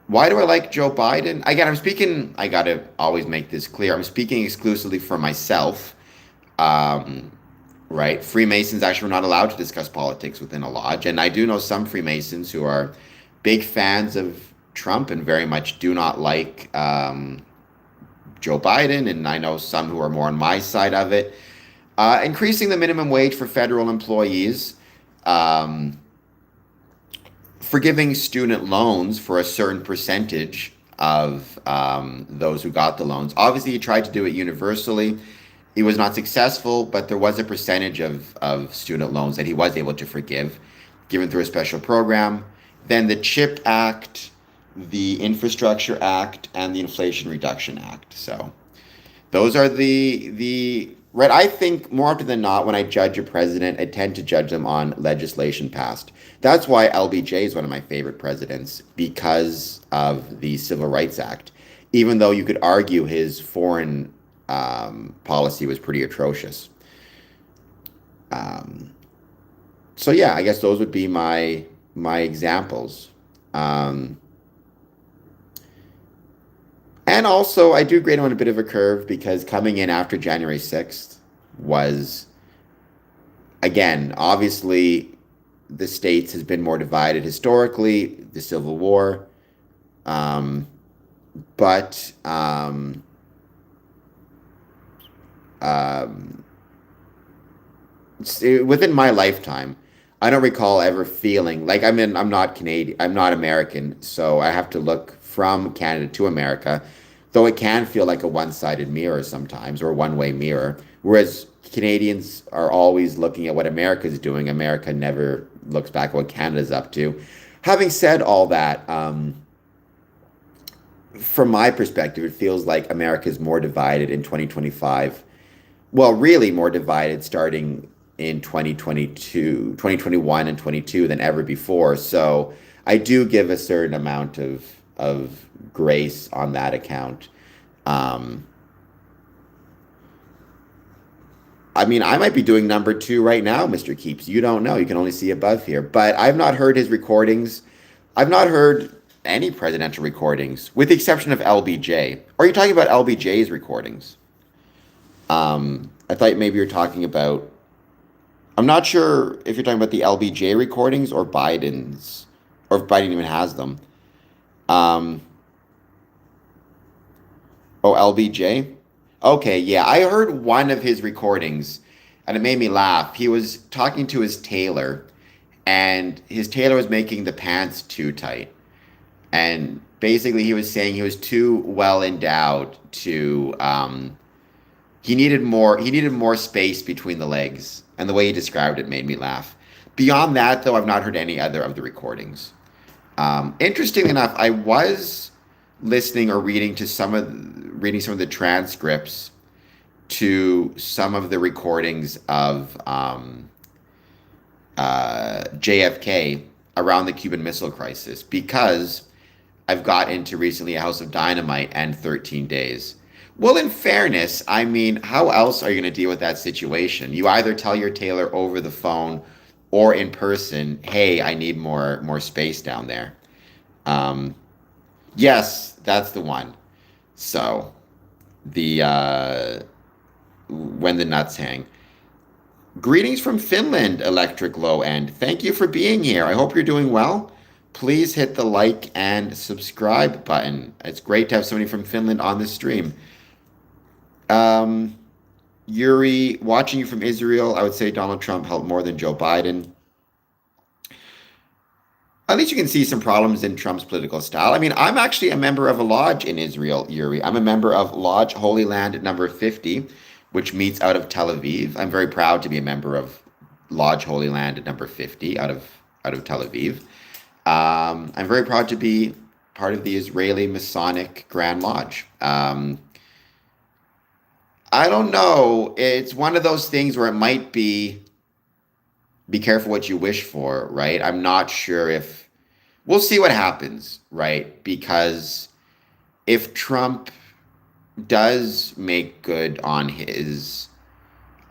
Why do I like Joe Biden? Again, I'm speaking, I got to always make this clear. I'm speaking exclusively for myself. Um, right? Freemasons actually are not allowed to discuss politics within a lodge. And I do know some Freemasons who are big fans of Trump and very much do not like Joe Biden. And I know some who are more on my side of it. Increasing the minimum wage for federal employees. Forgiving student loans for a certain percentage of those who got the loans. Obviously, he tried to do it universally. He was not successful, but there was a percentage of student loans that he was able to forgive, given through a special program. Then the CHIP Act, the Infrastructure Act, and the Inflation Reduction Act. So those are the right. I think more often than not, when I judge a president, I tend to judge them on legislation passed. That's why LBJ is one of my favorite presidents because of the Civil Rights Act. Even though you could argue his foreign policy was pretty atrocious. So yeah, I guess those would be my examples. Um, And also, I do grade him on a bit of a curve because coming in after January 6th was, again, obviously the states has been more divided historically, the Civil War, um, but um, within my lifetime, I don't recall ever feeling like I'm not Canadian, I'm not American, so I have to look from Canada to America, though it can feel like a one-sided mirror sometimes or a one-way mirror. Whereas Canadians are always looking at what America's doing, America never looks back at what Canada's up to. Having said all that, from my perspective, it feels like America is more divided in 2025, well, really more divided starting in 2022, 2021 and 22 than ever before. So I do give a certain amount of grace on that account. Um, I mean, I might be doing number two right now, Mr. Keeps. You don't know. You can only see above here. But I've not heard his recordings. I've not heard any presidential recordings, with the exception of LBJ. Are you talking about LBJ's recordings? I thought maybe you're talking about. I'm not sure if you're talking about the LBJ recordings or Biden's, or if Biden even has them. Um, oh, LBJ? Okay, yeah, I heard one of his recordings and it made me laugh. He was talking to his tailor, and his tailor was making the pants too tight. And basically, he was saying he was too well endowed to he needed more space between the legs, and the way he described it made me laugh. Beyond that, though, I've not heard any other of the recordings. Interestingly enough, I was listening or reading some of the transcripts to some of the recordings of JFK around the Cuban Missile Crisis, because I've got into recently a House of Dynamite and 13 Days. Well, in fairness, I mean, how else are you going to deal with that situation? You either tell your tailor over the phone or in person, "Hey, I need more space down there." Um, yes, that's the one. So the when the nuts hang. Greetings from Finland, Electric Low End. Thank you for being here. I hope you're doing well. Please hit the like and subscribe button. It's great to have somebody from Finland on the stream. Um, Yuri, watching you from Israel, I would say Donald Trump helped more than Joe Biden. At least you can see some problems in Trump's political style. I mean, I'm actually a member of a lodge in Israel, Yuri. I'm a member of Lodge Holy Land number 50, which meets out of Tel Aviv. I'm very proud to be a member of Lodge Holy Land number 50 out of Tel Aviv. I'm very proud to be part of the Israeli Masonic Grand Lodge. I don't know. It's one of those things where it might be careful what you wish for, right? I'm not sure if we'll see what happens, right? Because if Trump does make good on his,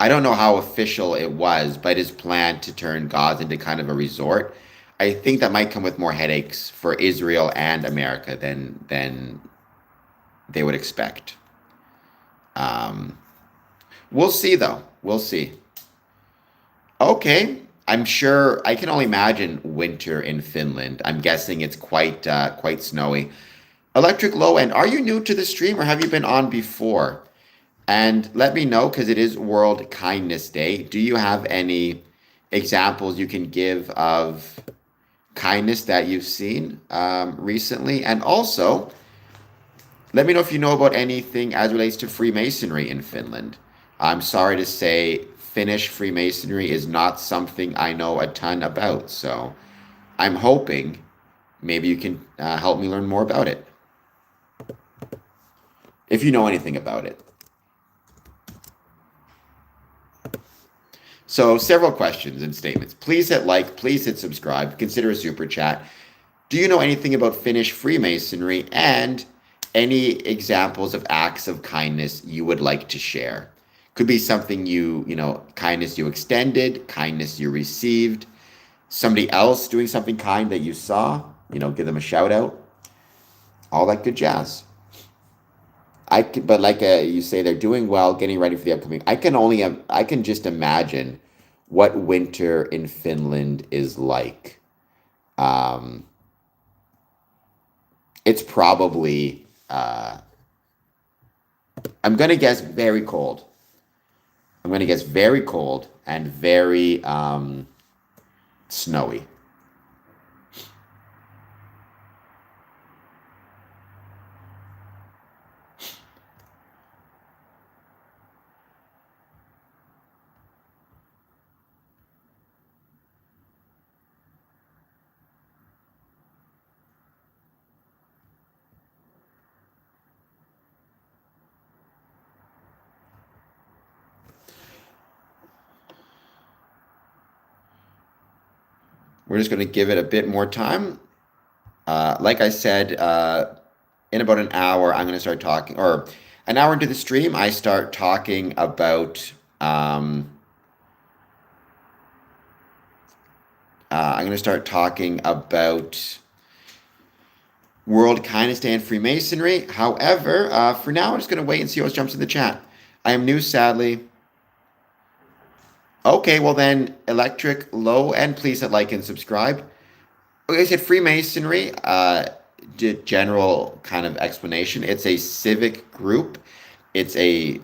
I don't know how official it was, but his plan to turn Gaza into kind of a resort, I think that might come with more headaches for Israel and America than they would expect. Um, we'll see though. We'll see. Okay. I'm sure I can only imagine winter in Finland. I'm guessing it's quite snowy. Electric Low End, are you new to the stream or have you been on before? And let me know, because it is World Kindness Day. Do you have any examples you can give of kindness that you've seen recently? And also, let me know if you know about anything as relates to Freemasonry in Finland. I'm sorry to say, Finnish Freemasonry is not something I know a ton about. So I'm hoping maybe you can help me learn more about it, if you know anything about it. So several questions and statements. Please hit like, please hit subscribe, consider a super chat. Do you know anything about Finnish Freemasonry, and any examples of acts of kindness you would like to share? Could be something kindness you extended, kindness you received, somebody else doing something kind that you saw, give them a shout out, all that good jazz. But like you say, they're doing well, getting ready for the upcoming. I can just imagine what winter in Finland is like. Um, it's probably, I'm going to guess very cold. I'm going to guess very cold and very snowy. We're just going to give it a bit more time. Like I said, in about an hour, I'm going to start talking, or an hour into the stream, I start talking about. I'm going to start talking about World Kindness Day and Freemasonry. However, for now, I'm just going to wait and see what jumps in the chat. I am new, sadly. Okay, well then, Electric Low End, please hit like and subscribe. Okay, I said Freemasonry, general kind of explanation. It's a civic group. It's a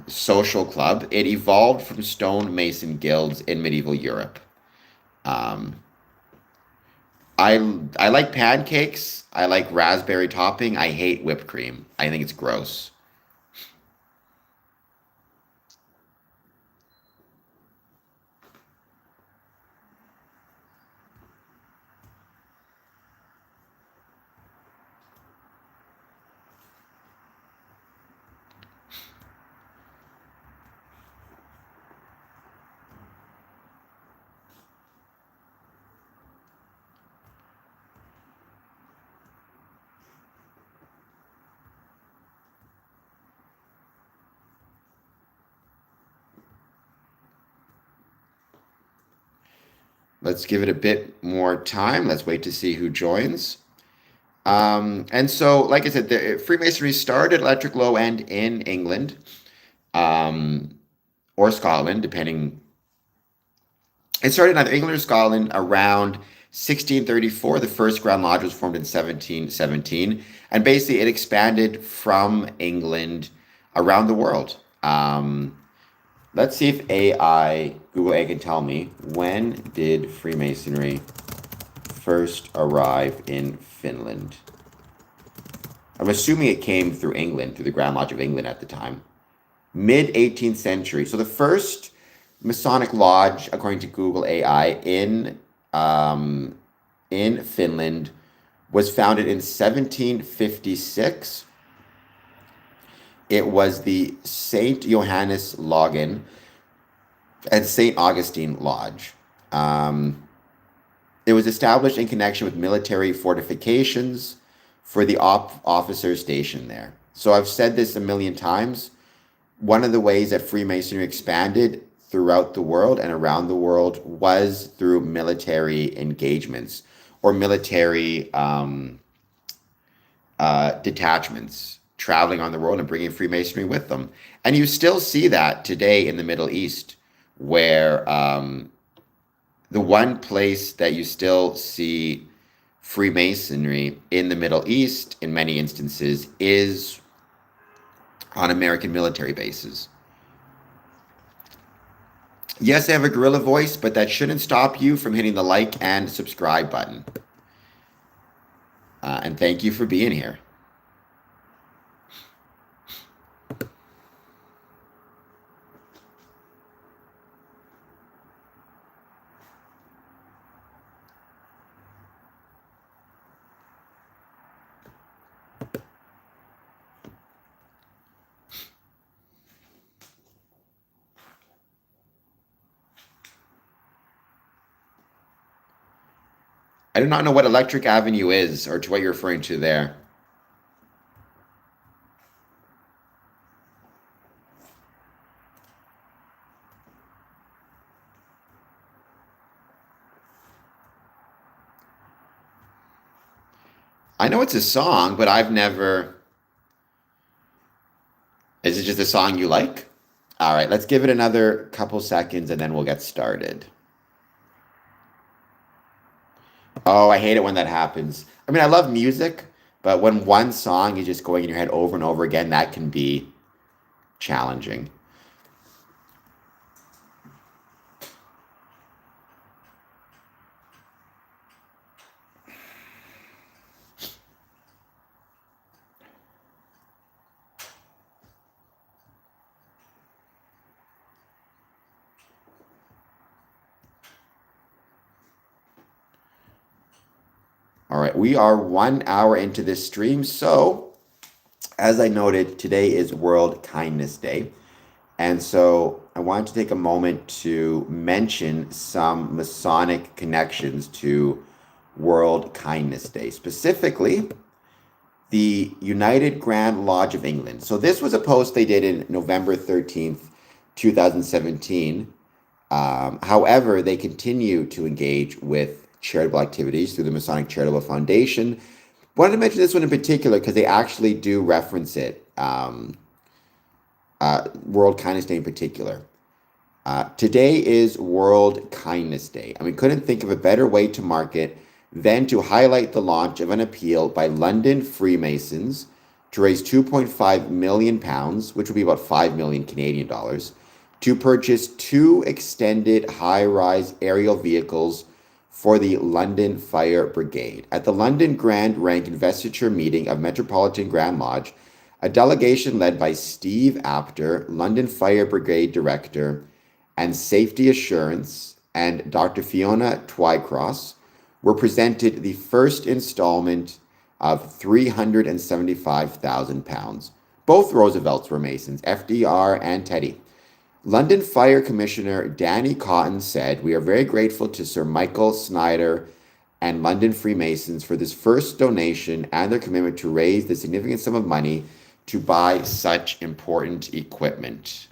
social club. It evolved from stonemason guilds in medieval Europe. Um, I like pancakes. I like raspberry topping. I hate whipped cream. I think it's gross. Let's give it a bit more time. Let's wait to see who joins. And so, like I said, the Freemasonry started electric low end in England, um, or Scotland, depending. It started in either England or Scotland around 1634. The first Grand Lodge was formed in 1717, and basically it expanded from England around the world. Let's see if Google AI can tell me, when did Freemasonry first arrive in Finland? I'm assuming it came through England, through the Grand Lodge of England at the time. Mid 18th century. So the first Masonic lodge, according to Google AI, in Finland was founded in 1756. It was the Saint Johannes Login and Saint Augustine Lodge. It was established in connection with military fortifications for the officers stationed there. So I've said this a million times. One of the ways that Freemasonry expanded throughout the world and around the world was through military engagements or military detachments traveling on the world and bringing Freemasonry with them. And you still see that today in the Middle East, where the one place that you still see Freemasonry in the Middle East, in many instances, is on American military bases. Yes, I have a gorilla voice, but that shouldn't stop you from hitting the like and subscribe button. And thank you for being here. I do not know what Electric Avenue is or to what you're referring to there. I know it's a song, but I've never. Is it just a song you like? All right, let's give it another couple seconds and then we'll get started. Oh, I hate it when that happens. I mean, I love music, but when one song is just going in your head over and over again, that can be challenging. All right, we are 1 hour into this stream. So, as I noted, today is World Kindness Day. And so I wanted to take a moment to mention some Masonic connections to World Kindness Day, specifically the United Grand Lodge of England. So this was a post they did in November 13th, 2017. However, they continue to engage with charitable activities through the Masonic Charitable Foundation. Wanted to mention this one in particular because they actually do reference it, World Kindness Day in particular. Today is World Kindness Day, and we couldn't think of a better way to mark it than to highlight the launch of an appeal by London Freemasons to raise 2.5 million pounds, which would be about 5 million Canadian dollars, to purchase 2 extended high-rise aerial vehicles for the London Fire Brigade. At the London Grand Rank Investiture meeting of Metropolitan Grand Lodge, a delegation led by Steve Apter, London Fire Brigade Director and Safety Assurance, and Dr. Fiona Twycross, were presented the first installment of 375,000 pounds. Both Roosevelts were Masons, FDR and Teddy. London Fire Commissioner Danny Cotton said, "We are very grateful to Sir Michael Snyder and London Freemasons for this first donation and their commitment to raise the significant sum of money to buy such important equipment."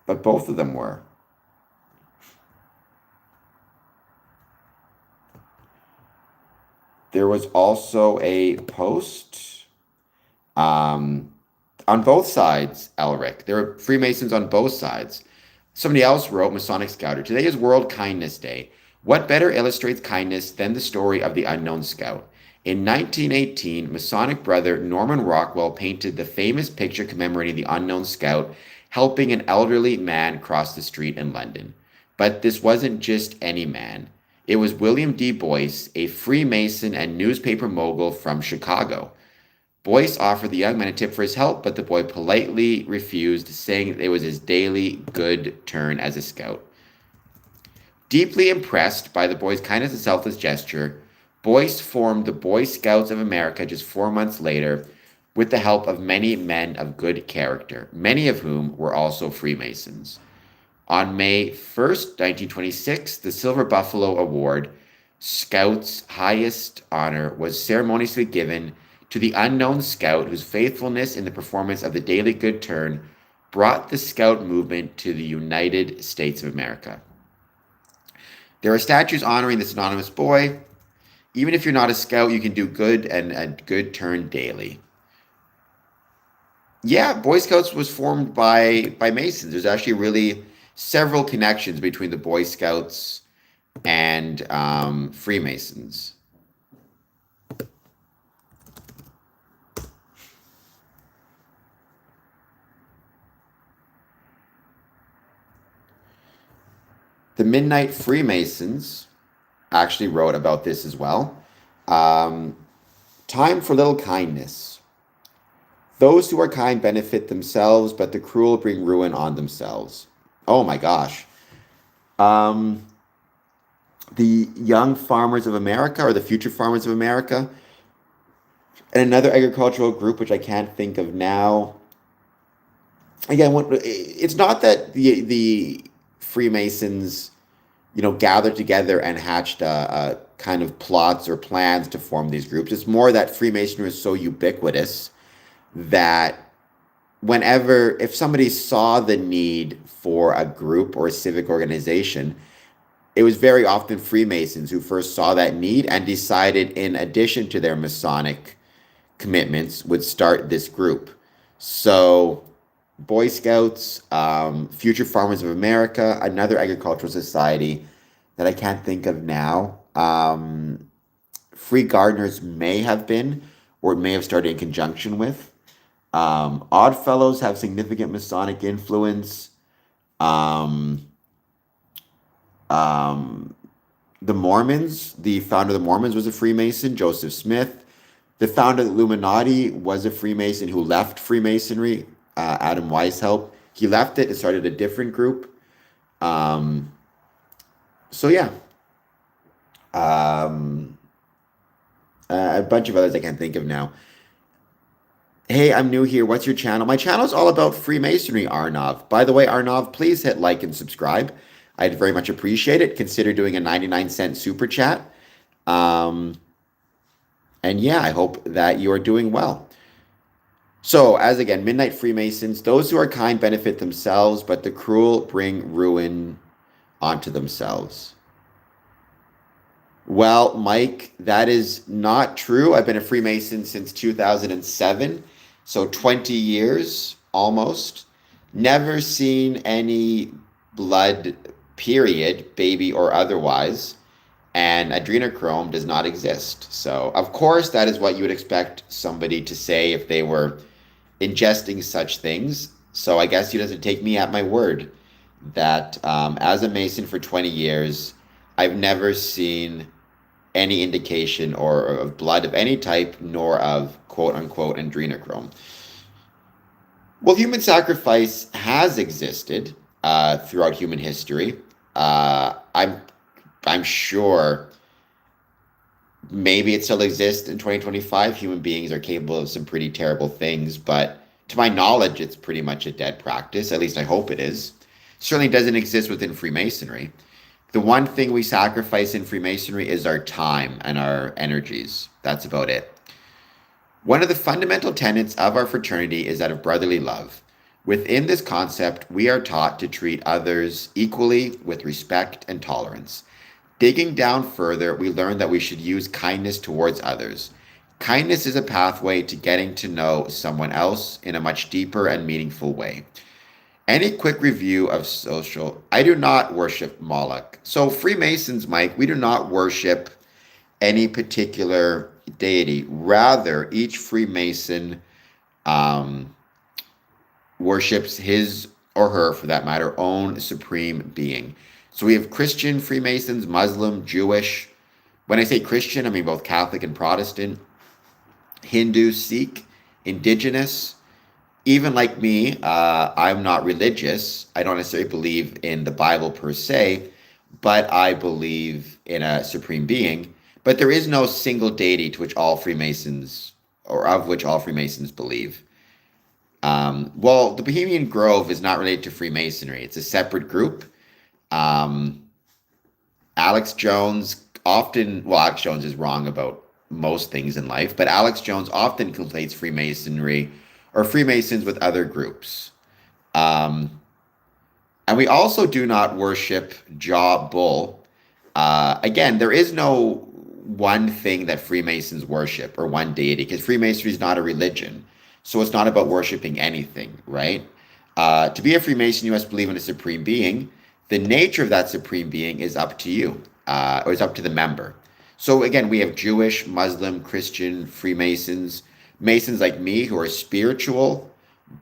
But both of them were. There was also a post on both sides, Elric. There were Freemasons on both sides. Somebody else wrote, Masonic Scouter, "Today is World Kindness Day. What better illustrates kindness than the story of the unknown scout? In 1918, Masonic brother Norman Rockwell painted the famous picture commemorating the unknown scout helping an elderly man cross the street in London. But this wasn't just any man. It was William D. Boyce, a Freemason and newspaper mogul from Chicago. Boyce offered the young man a tip for his help, but the boy politely refused, saying it was his daily good turn as a scout. Deeply impressed by the boy's kindness and selfless gesture, Boyce formed the Boy Scouts of America just 4 months later with the help of many men of good character, many of whom were also Freemasons. On May 1st, 1926, the Silver Buffalo Award, Scout's highest honor, was ceremoniously given to the unknown scout whose faithfulness in the performance of the daily good turn brought the scout movement to the United States of America. There are statues honoring this anonymous boy. Even if you're not a scout, you can do good and a good turn daily. Yeah, Boy Scouts was formed by Masons. There's actually really several connections between the Boy Scouts and Freemasons. The Midnight Freemasons actually wrote about this as well. Time for little kindness. Those who are kind benefit themselves, but the cruel bring ruin on themselves. Oh my gosh. The Young Farmers of America, or the Future Farmers of America, and another agricultural group, which I can't think of now. Again, it's not that the Freemasons, gathered together and hatched a kind of plots or plans to form these groups. It's more that Freemasonry is so ubiquitous that if somebody saw the need for a group or a civic organization, it was very often Freemasons who first saw that need and decided, in addition to their Masonic commitments, would start this group. So, Boy Scouts, Future Farmers of America, another agricultural society that I can't think of now. Free Gardeners may have been, or may have started in conjunction with. Odd Fellows have significant Masonic influence. Um, um, the Mormons, the founder of the Mormons was a Freemason, Joseph Smith. The founder of the Illuminati was a Freemason who left Freemasonry, Adam Weishaupt. He left it and started a different group. Um, so yeah, um, a bunch of others I can't think of now. Hey, I'm new here. What's your channel? My channel is all about Freemasonry, Arnav. By the way, Arnav, please hit like and subscribe. I'd very much appreciate it. Consider doing a 99-cent super chat. And yeah, I hope that you are doing well. So, as again, Midnight Freemasons, those who are kind benefit themselves, but the cruel bring ruin onto themselves. Well, Mike, that is not true. I've been a Freemason since 2007, so 20 years almost. Never seen any blood, period, baby or otherwise, and adrenochrome does not exist. So, of course, that is what you would expect somebody to say if they were ingesting such things. So, I guess you doesn't take me at my word that as a Mason for 20 years, I've never seen any indication or of blood of any type, nor of quote unquote adrenochrome. Well, human sacrifice has existed throughout human history. I'm sure maybe it still exists in 2025. Human beings are capable of some pretty terrible things, but to my knowledge, it's pretty much a dead practice. At least I hope it is. Certainly doesn't exist within Freemasonry. The one thing we sacrifice in Freemasonry is our time and our energies. That's about it. One of the fundamental tenets of our fraternity is that of brotherly love. Within this concept, we are taught to treat others equally with respect and tolerance. Digging down further, we learn that we should use kindness towards others. Kindness is a pathway to getting to know someone else in a much deeper and meaningful way. Any quick review of social? I do not worship Moloch. So Freemasons, Mike, we do not worship any particular deity. Rather, each Freemason worships his or her, for that matter, own supreme being. So we have Christian Freemasons, Muslim, Jewish. When I say Christian, I mean both Catholic and Protestant, Hindu, Sikh, Indigenous. Even like me, I'm not religious. I don't necessarily believe in the Bible per se, but I believe in a supreme being. But there is no single deity to which all Freemasons, or of which all Freemasons believe. Well, the Bohemian Grove is not related to Freemasonry. It's a separate group. Alex Jones Alex Jones is wrong about most things in life, but Alex Jones often conflates Freemasonry or Freemasons with other groups. And we also do not worship Jah Bull. Again, there is no one thing that Freemasons worship or one deity, because Freemasonry is not a religion. So it's not about worshiping anything, right? To be a Freemason, you must believe in a supreme being. The nature of that supreme being is up to you, or it's up to the member. So again, we have Jewish, Muslim, Christian, Freemasons, Masons like me who are spiritual,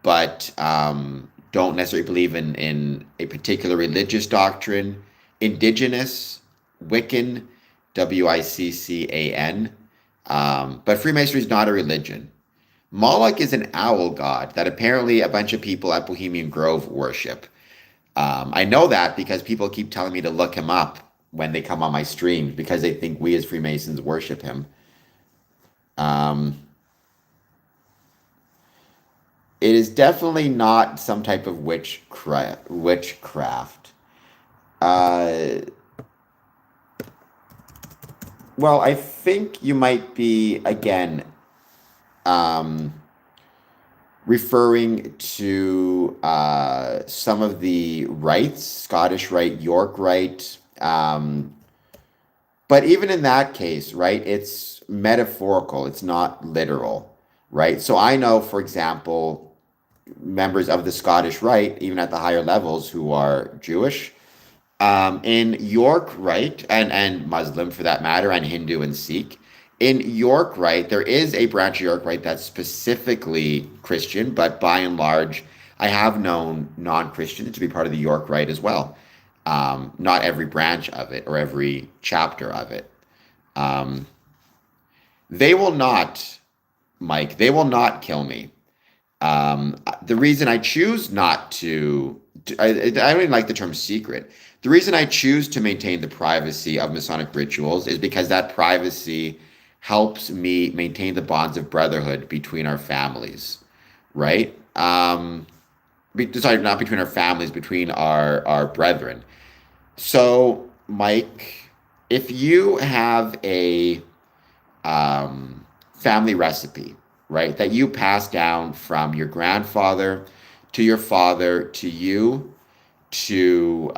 but don't necessarily believe in a particular religious doctrine. Indigenous, Wiccan, Wiccan. But Freemasonry is not a religion. Moloch is an owl god that apparently a bunch of people at Bohemian Grove worship. I know that because people keep telling me to look him up when they come on my streams because they think we as Freemasons worship him. It is definitely not some type of witchcraft. Well, I think you might be, again, referring to some of the rites, Scottish Rite, York Rite. But even in that case, right, it's metaphorical, it's not literal, right? So I know, for example, members of the Scottish Rite, even at the higher levels, who are Jewish. In York Rite, and Muslim for that matter, and Hindu and Sikh, in York Rite, there is a branch of York Rite that's specifically Christian, but by and large, I have known non-Christians to be part of the York Rite as well. Not every branch of it or every chapter of it. Um, they will not, Mike, they will not kill me. The reason I choose not I don't even like the term secret. The reason I choose to maintain the privacy of Masonic rituals is because that privacy helps me maintain the bonds of brotherhood between our families, right? Sorry, not between our families, between our brethren. So, Mike, if you have a family recipe, right, that you pass down from your grandfather to your father to you to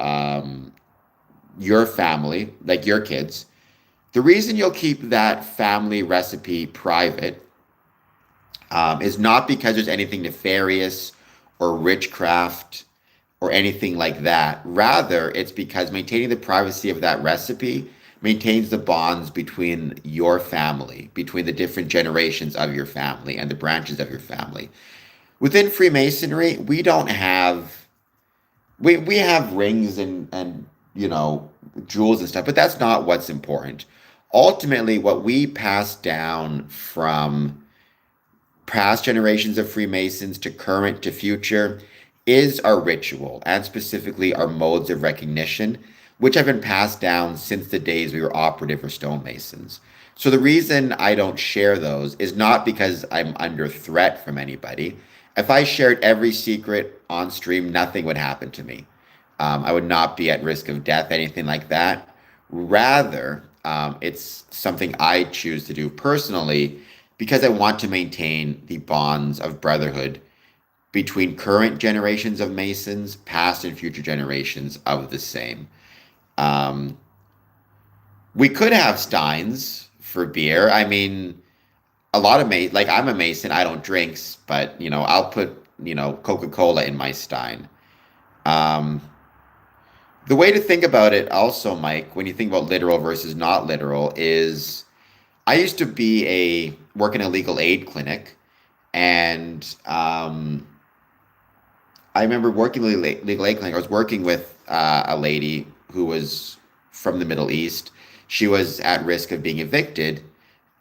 your family, like your kids, the reason you'll keep that family recipe private is not because there's anything nefarious or witchcraft or anything like that. Rather, it's because maintaining the privacy of that recipe maintains the bonds between your family, between the different generations of your family and the branches of your family. Within Freemasonry, we don't have we have rings and jewels and stuff, but that's not what's important. Ultimately, what we pass down from past generations of Freemasons to current to future is our ritual and specifically our modes of recognition, which have been passed down since the days we were operative or stonemasons. So the reason I don't share those is not because I'm under threat from anybody. If I shared every secret on stream, nothing would happen to me. I would not be at risk of death, anything like that. Rather, it's something I choose to do personally because I want to maintain the bonds of brotherhood between current generations of Masons, past and future generations of the same. Um, we could have steins for beer. I mean, a lot of like I'm a Mason, I don't drinks, but I'll put Coca-Cola in my stein. Um, the way to think about it, also, Mike, when you think about literal versus not literal, is I used to work in a legal aid clinic, and I remember working in the legal aid clinic. I was working with a lady who was from the Middle East. She was at risk of being evicted.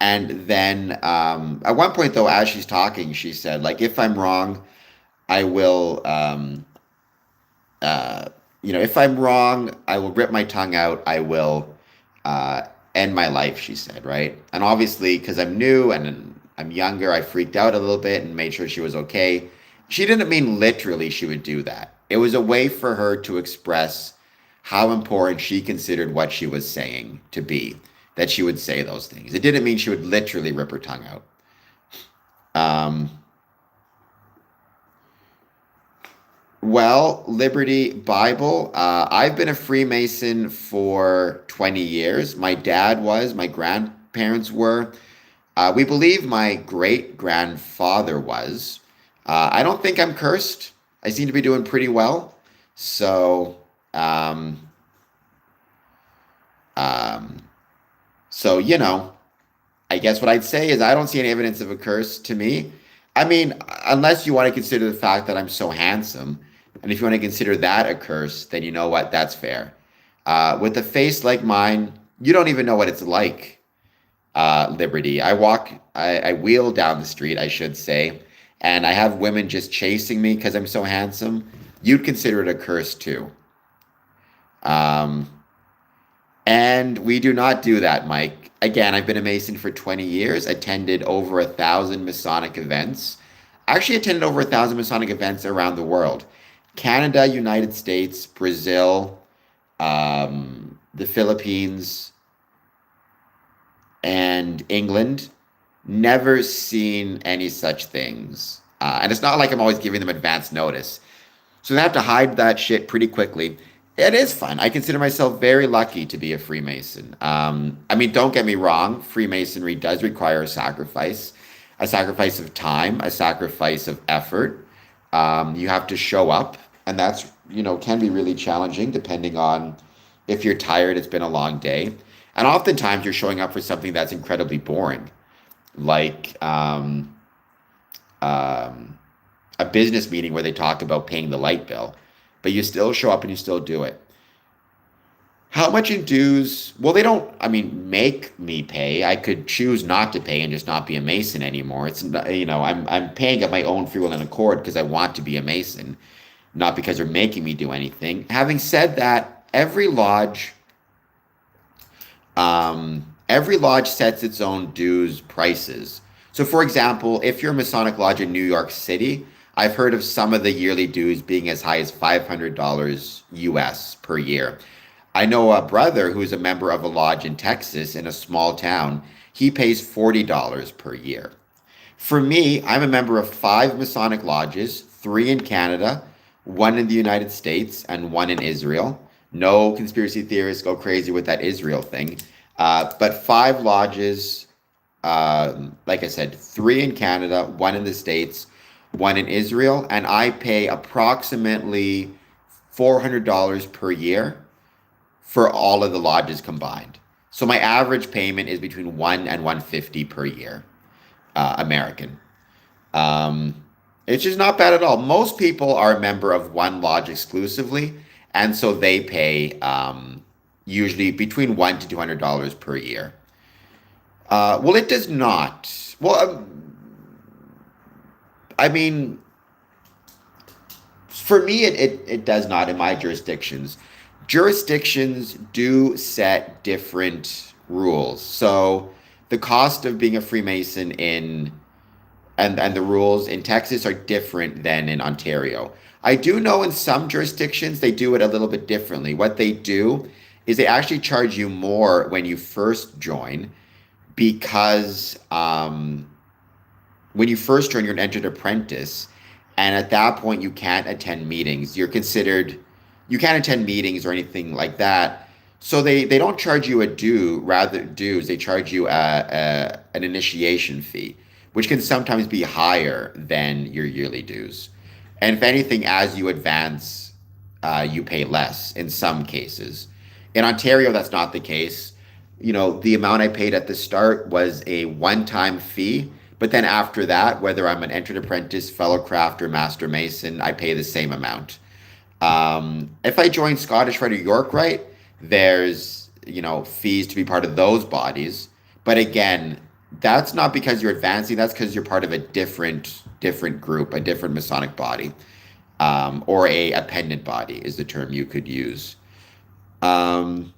And then at one point, though, as she's talking, she said, like, if I'm wrong, I will, uh, if I'm wrong, I will rip my tongue out. I will uh, end my life, she said, right? And obviously, because I'm new and I'm younger, I freaked out a little bit and made sure she was okay. She didn't mean literally she would do that. It was a way for her to express how important she considered what she was saying to be, that she would say those things. It didn't mean she would literally rip her tongue out. Um, well, Liberty Bible, I've been a Freemason for 20 years. My dad was, my grandparents were. We believe my great grandfather was. I don't think I'm cursed. I seem to be doing pretty well. So, um, um, so I guess what I'd say is I don't see any evidence of a curse to me. I mean, unless you want to consider the fact that I'm so handsome, and if you want to consider that a curse, then you know what? That's fair. With a face like mine, you don't even know what it's like, Liberty. I wheel down the street, I should say, and I have women just chasing me because I'm so handsome. You'd consider it a curse too. Um, and we do not do that, Mike. Again, I've been a Mason for 20 years, attended over 1,000 Masonic events. I actually attended over 1,000 Masonic events around the world. Canada, United States, Brazil, the Philippines, and England. Never seen any such things. And it's not like I'm always giving them advance notice. So they have to hide that shit pretty quickly. It is fun. I consider myself very lucky to be a Freemason. I mean, don't get me wrong, Freemasonry does require a sacrifice of time, a sacrifice of effort. You have to show up, and that's, can be really challenging depending on if you're tired, it's been a long day. And oftentimes you're showing up for something that's incredibly boring, like a business meeting where they talk about paying the light bill, but you still show up and you still do it. How much in dues? Well, they don't, make me pay. I could choose not to pay and just not be a Mason anymore. It's not, I'm paying of my own free will and accord because I want to be a Mason, not because they're making me do anything. Having said that, every lodge sets its own dues prices. So, for example, if you're a Masonic lodge in New York City, I've heard of some of the yearly dues being as high as $500 US per year. I know a brother who's a member of a lodge in Texas in a small town. He pays $40 per year. For me, I'm a member of 5 Masonic lodges, 3 in Canada, 1 in the United States, and 1 in Israel. No conspiracy theorists go crazy with that Israel thing. But 5 lodges, like I said, 3 in Canada, 1 in the States, 1 in Israel, and I pay approximately $400 per year for all of the lodges combined. So my average payment is between 1 and 150 per year, American. It's just not bad at all. Most people are a member of one lodge exclusively, and so they pay usually between $1 to $200 per year. Well, it does not. Well, for me, it does not in my jurisdictions. Jurisdictions do set different rules. So the cost of being a Freemason and the rules in Texas are different than in Ontario. I do know in some jurisdictions they do it a little bit differently. What they do is they actually charge you more when you first join because when you first join, you're an entered apprentice, and at that point you can't attend meetings. You can't attend meetings or anything like that. So they don't charge you a dues. They charge you an initiation fee, which can sometimes be higher than your yearly dues. And if anything, as you advance, you pay less in some cases. In Ontario, that's not the case. The amount I paid at the start was a one-time fee, but then after that, whether I'm an entered apprentice, fellow craft, or master mason, I pay the same amount. If I join Scottish Rite or York Rite, there's, fees to be part of those bodies. But again, that's not because you're advancing, that's because you're part of a different group, a different Masonic body, or a pendant body is the term you could use. And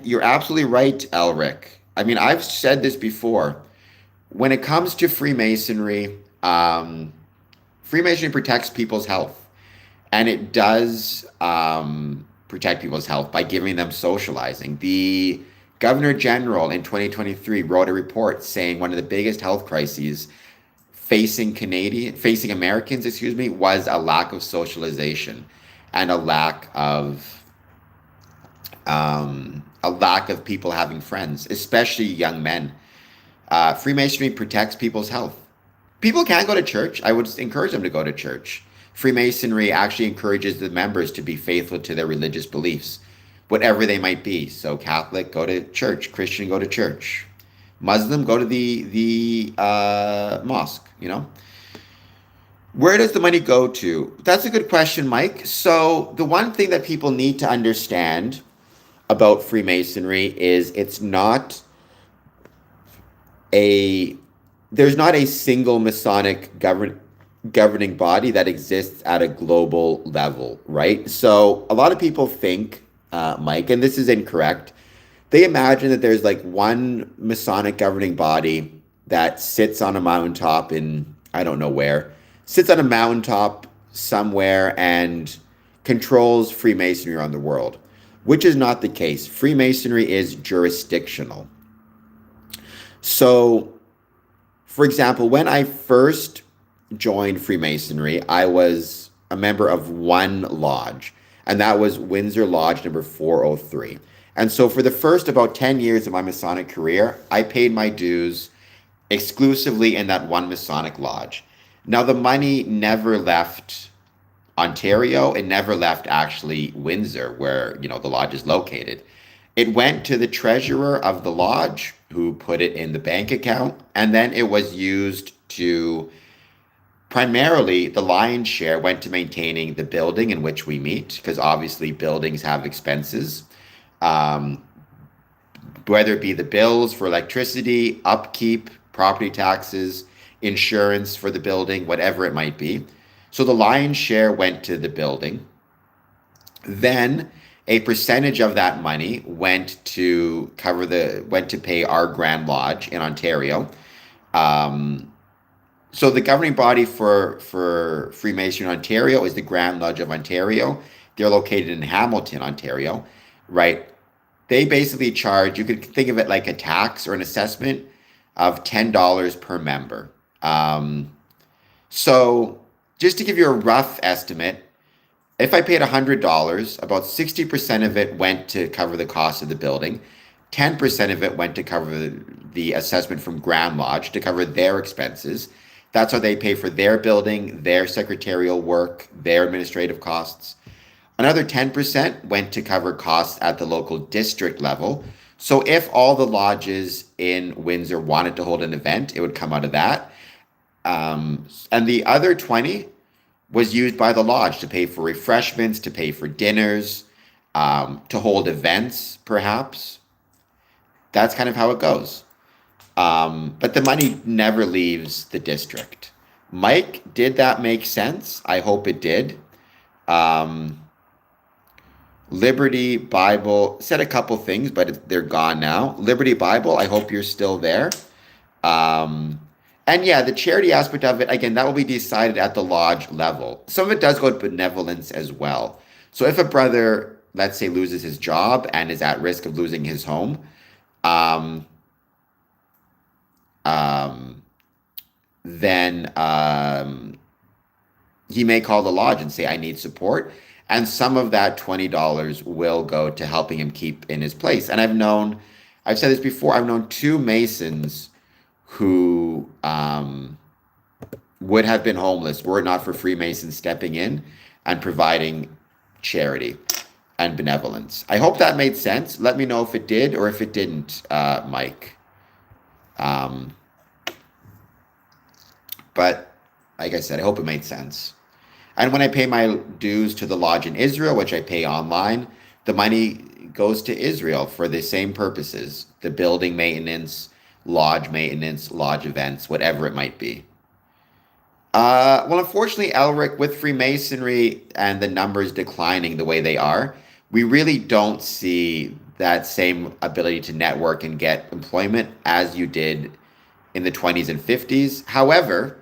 you're absolutely right, Elric. I've said this before. When it comes to Freemasonry, Freemasonry protects people's health. And it does protect people's health by giving them socializing. The Governor General in 2023 wrote a report saying one of the biggest health crises facing Americans, was a lack of socialization and a lack of people having friends, especially young men. Freemasonry protects people's health. People can go to church. I would encourage them to go to church. Freemasonry actually encourages the members to be faithful to their religious beliefs, whatever they might be. So Catholic, go to church. Christian, go to church. Muslim, go to the mosque, Where does the money go to? That's a good question, Mike. So the one thing that people need to understand about Freemasonry is there's not a single Masonic governing body that exists at a global level, right? So a lot of people think, Mike, and this is incorrect, they imagine that there's like one Masonic governing body that sits on a mountaintop in, I don't know where, sits on a mountaintop somewhere and controls Freemasonry around the world, which is not the case. Freemasonry is jurisdictional. So For example, when I first joined Freemasonry, I was a member of one lodge, and that was Windsor Lodge number 403. And so for the first about 10 years of my Masonic career, I paid my dues exclusively in that one Masonic lodge. Now, the money never left Ontario. It never left actually Windsor, where, the lodge is located. It went to the treasurer of the lodge, who put it in the bank account, and then it was used to primarily the lion's share went to maintaining the building in which we meet, because obviously buildings have expenses, um, whether it be the bills for electricity, upkeep, property taxes, insurance for the building, whatever it might be. So the lion's share went to the building. Then a percentage of that money went to pay our Grand Lodge in Ontario. Um, so the governing body for Freemasonry in Ontario is the Grand Lodge of Ontario. They're located in Hamilton, Ontario, right? They basically charge, you could think of it like a tax or an assessment of $10 per member. So just to give you a rough estimate, if I paid $100, about 60% of it went to cover the cost of the building. 10% of it went to cover the assessment from Grand Lodge to cover their expenses. That's how they pay for their building, their secretarial work, their administrative costs. Another 10% went to cover costs at the local district level. So if all the lodges in Windsor wanted to hold an event, it would come out of that. And the other 20 was used by the lodge to pay for refreshments, to pay for dinners, to hold events, perhaps. That's kind of how it goes. But the money never leaves the district. Mike, did that make sense? I hope it did. Liberty Bible said a couple things, but they're gone now. Liberty Bible, I hope you're still there. And yeah, the charity aspect of it, again, that will be decided at the lodge level. Some of it does go to benevolence as well. So if a brother, let's say, loses his job and is at risk of losing his home, then he may call the lodge and say, I need support. And some of that $20 will go to helping him keep in his place. And I've said this before, I've known two Masons who would have been homeless were it not for Freemasons stepping in and providing charity and benevolence. I hope that made sense. Let me know if it did or if it didn't, Mike. But like I said, I hope it made sense. And when I pay my dues to the lodge in Israel, which I pay online, the money goes to Israel for the same purposes, the building maintenance, lodge events, whatever it might be. Well, unfortunately, Elric, with Freemasonry and the numbers declining the way they are, we really don't see that same ability to network and get employment as you did in the 20s and 50s. However,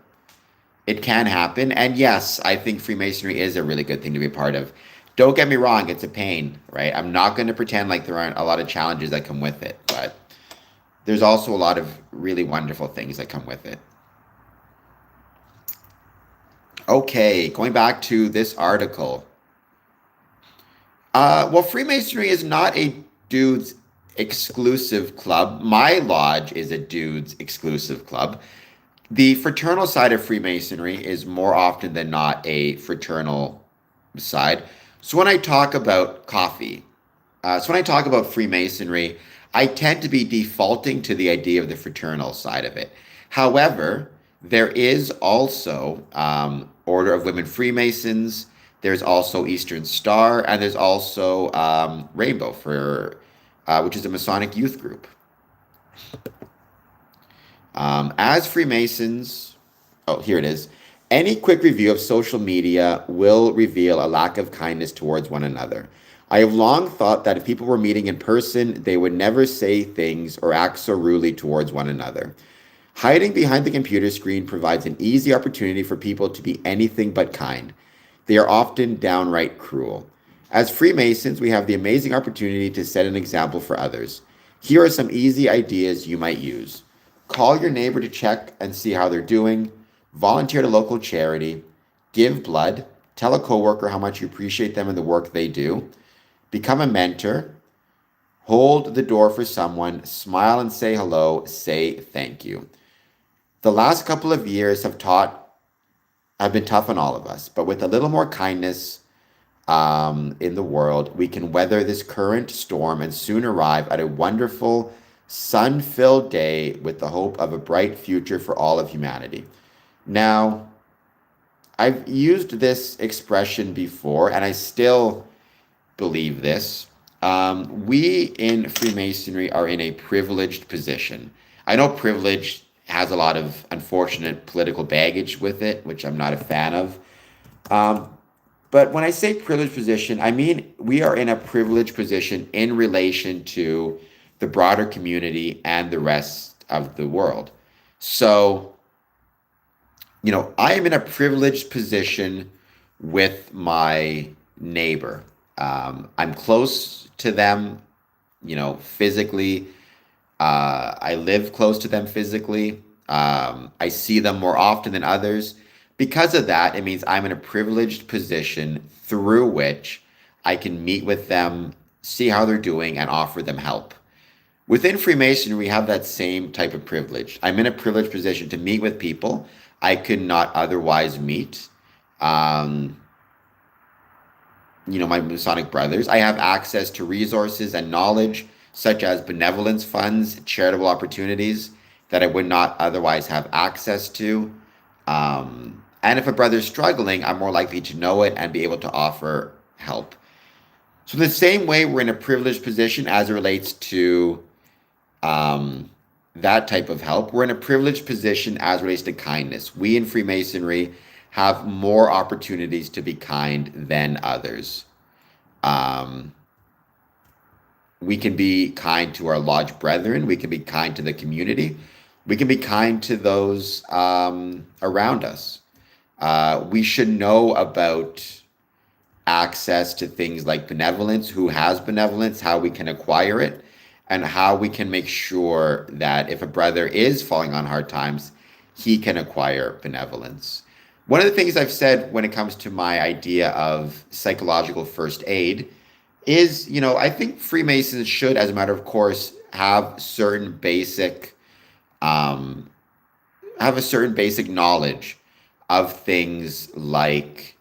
it can happen. And yes, I think Freemasonry is a really good thing to be a part of. Don't get me wrong, it's a pain, right? I'm not going to pretend like there aren't a lot of challenges that come with it, but there's also a lot of really wonderful things that come with it. Okay, going back to this article. Well, Freemasonry is not a dude's exclusive club. My lodge is a dude's exclusive club. The fraternal side of Freemasonry is more often than not a fraternal side. So when I talk about Freemasonry, I tend to be defaulting to the idea of the fraternal side of it. However, there is also Order of Women Freemasons. There's also Eastern Star, and there's also Rainbow, which is a Masonic youth group. As Freemasons, here it is. Any quick review of social media will reveal a lack of kindness towards one another. I have long thought that if people were meeting in person, they would never say things or act so rudely towards one another. Hiding behind the computer screen provides an easy opportunity for people to be anything but kind. They are often downright cruel. As Freemasons, we have the amazing opportunity to set an example for others. Here are some easy ideas you might use. Call your neighbor to check and see how they're doing. Volunteer at a local charity. Give blood. Tell a coworker how much you appreciate them and the work they do. Become a mentor. Hold the door for someone. Smile and say hello. Say thank you. The last couple of years have been tough on all of us, but with a little more kindness in the world, we can weather this current storm and soon arrive at a wonderful, sun-filled day with the hope of a bright future for all of humanity. Now, I've used this expression before, and I still believe this. We in Freemasonry are in a privileged position. I know privilege has a lot of unfortunate political baggage with it, which I'm not a fan of. Um, but when I say privileged position, I mean we are in a privileged position in relation to the broader community and the rest of the world. So, I am in a privileged position with my neighbor. I'm close to them, physically. I live close to them physically. I see them more often than others. Because of that, it means I'm in a privileged position through which I can meet with them, see how they're doing, and offer them help. Within Freemasonry, we have that same type of privilege. I'm in a privileged position to meet with people I could not otherwise meet. Um, my Masonic brothers. I have access to resources and knowledge such as benevolence funds, charitable opportunities that I would not otherwise have access to. And if a brother's struggling, I'm more likely to know it and be able to offer help. So, the same way we're in a privileged position as it relates to that type of help, we're in a privileged position as it relates to kindness. We in Freemasonry have more opportunities to be kind than others. Um, we can be kind to our lodge brethren. We can be kind to the community. We can be kind to those around us. We should know about access to things like benevolence, who has benevolence, how we can acquire it, and how we can make sure that if a brother is falling on hard times, he can acquire benevolence. One of the things I've said when it comes to my idea of psychological first aid is, I think Freemasons should, as a matter of course, um, have a certain basic knowledge of things like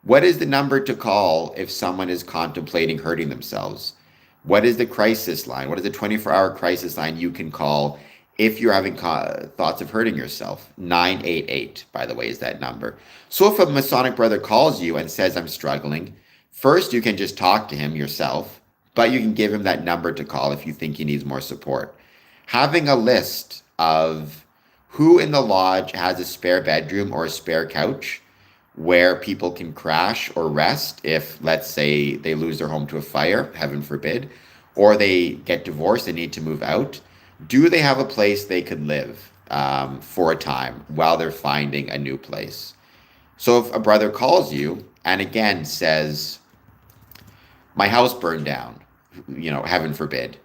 what is the number to call if someone is contemplating hurting themselves? What is the crisis line? What is the 24-hour crisis line you can call if you're having thoughts of hurting yourself? 988, by the way, is that number. So if a Masonic brother calls you and says, I'm struggling, first you can just talk to him yourself, but you can give him that number to call if you think he needs more support. Having a list of who in the lodge has a spare bedroom or a spare couch where people can crash or rest if, let's say, they lose their home to a fire, heaven forbid, or they get divorced and need to move out. Do they have a place they could live for a time while they're finding a new place? So if a brother calls you and again says, my house burned down, heaven forbid,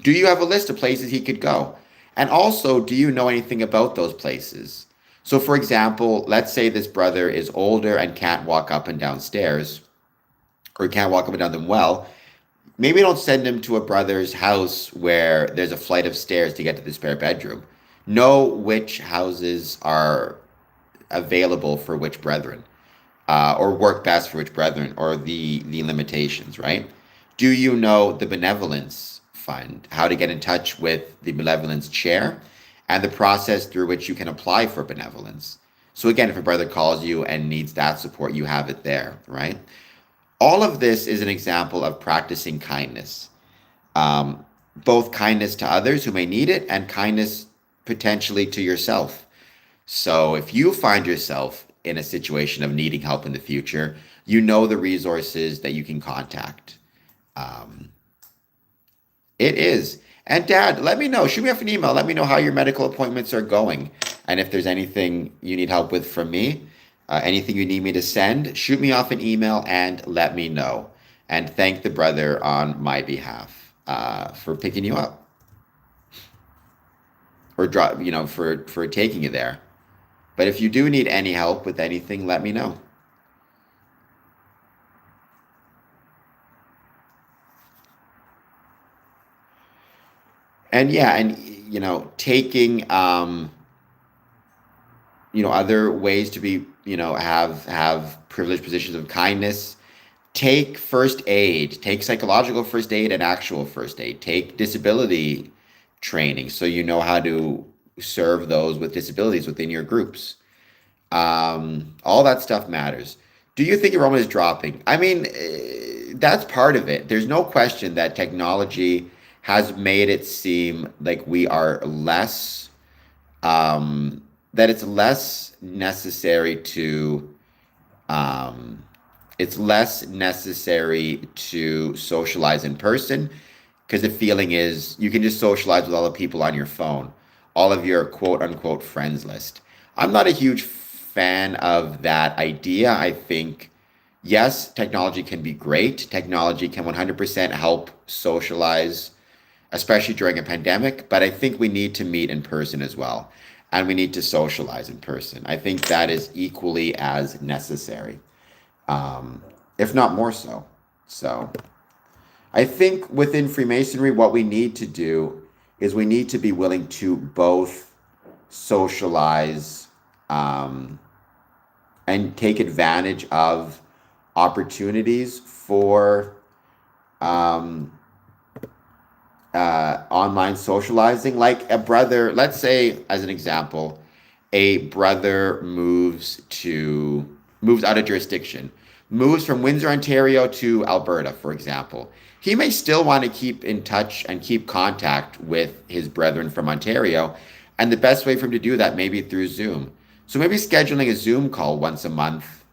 do you have a list of places he could go? And also, do you know anything about those places? So, for example, let's say this brother is older and can't walk up and down stairs, or can't walk up and down them well. Maybe don't send him to a brother's house where there's a flight of stairs to get to the spare bedroom. Know which houses are available for which brethren, or work best for which brethren, or the limitations, right? Do you know the benevolence fund, how to get in touch with the benevolence chair, and the process through which you can apply for benevolence? So again, if a brother calls you and needs that support, you have it there, right? All of this is an example of practicing kindness, both kindness to others who may need it and kindness potentially to yourself. So if you find yourself in a situation of needing help in the future, you know the resources that you can contact. Um, it is. And Dad, let me know. Shoot me off an email. Let me know how your medical appointments are going. And if there's anything you need help with from me, anything you need me to send, shoot me off an email and let me know. And thank the brother on my behalf for picking you up. or drop, for taking you there. But if you do need any help with anything, let me know. And yeah, and taking other ways to be, have privileged positions of kindness. Take first aid, take psychological first aid and actual first aid. Take disability training so you know how to serve those with disabilities within your groups. All that stuff matters. Do you think enrollment is dropping? I mean, that's part of it. There's no question that technology has made it seem like we are less, that it's less necessary to, um, it's less necessary to socialize in person because the feeling is you can just socialize with all the people on your phone, all of your quote unquote friends list. I'm not a huge fan of that idea. I think, yes, technology can be great. Technology can 100% help socialize, especially during a pandemic, but I think we need to meet in person as well. And we need to socialize in person. I think that is equally as necessary, um, if not more so. So. I think within Freemasonry, what we need to do is we need to be willing to both socialize, um, and take advantage of opportunities for, um, online socializing. Like a brother, let's say, as an example, a brother moves out of jurisdiction, moves from Windsor, Ontario to Alberta, for example. He may still want to keep in touch and keep contact with his brethren from Ontario. And the best way for him to do that may be through Zoom. So maybe scheduling a Zoom call once a month,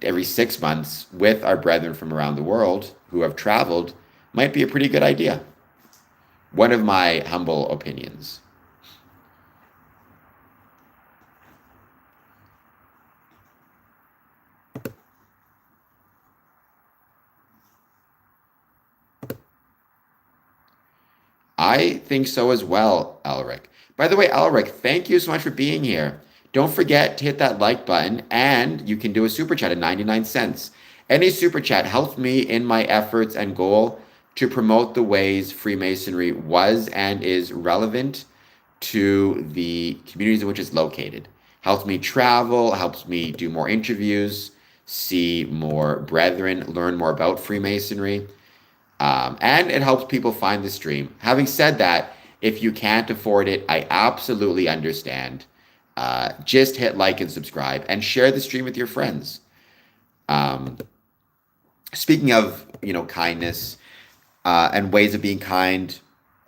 every 6 months with our brethren from around the world who have traveled might be a pretty good idea. One of my humble opinions. I think so as well, Elric. By the way, Elric, thank you so much for being here. Don't forget to hit that like button, and you can do a super chat at 99 cents. Any super chat helps me in my efforts and goal to promote the ways Freemasonry was and is relevant to the communities in which it's located. Helps me travel, helps me do more interviews, see more brethren, learn more about Freemasonry. And it helps people find the stream. Having said that, if you can't afford it, I absolutely understand. Just hit like and subscribe and share the stream with your friends. Um, Speaking of, kindness, and ways of being kind,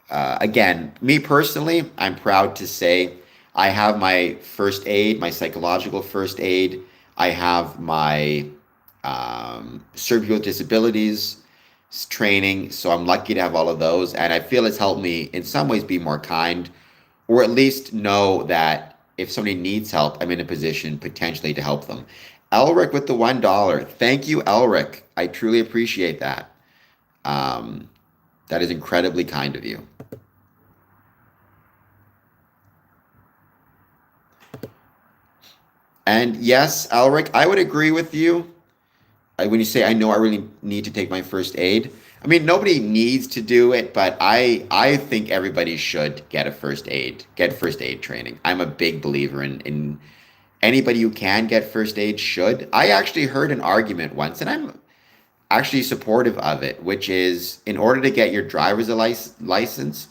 again, me personally, I'm proud to say I have my first aid, my psychological first aid. I have my, serving people with disabilities training. So I'm lucky to have all of those. And I feel it's helped me in some ways be more kind, or at least know that if somebody needs help, I'm in a position potentially to help them. Elric with the $1. Thank you, Elric. I truly appreciate that. Um, that is incredibly kind of you. And yes, Elric, I would agree with you. When you say I know I really need to take my first aid, I mean nobody needs to do it, but I think everybody should get first aid training. I'm a big believer in anybody who can get first aid should. I actually heard an argument once, and I'm actually supportive of it, which is in order to get your driver's license,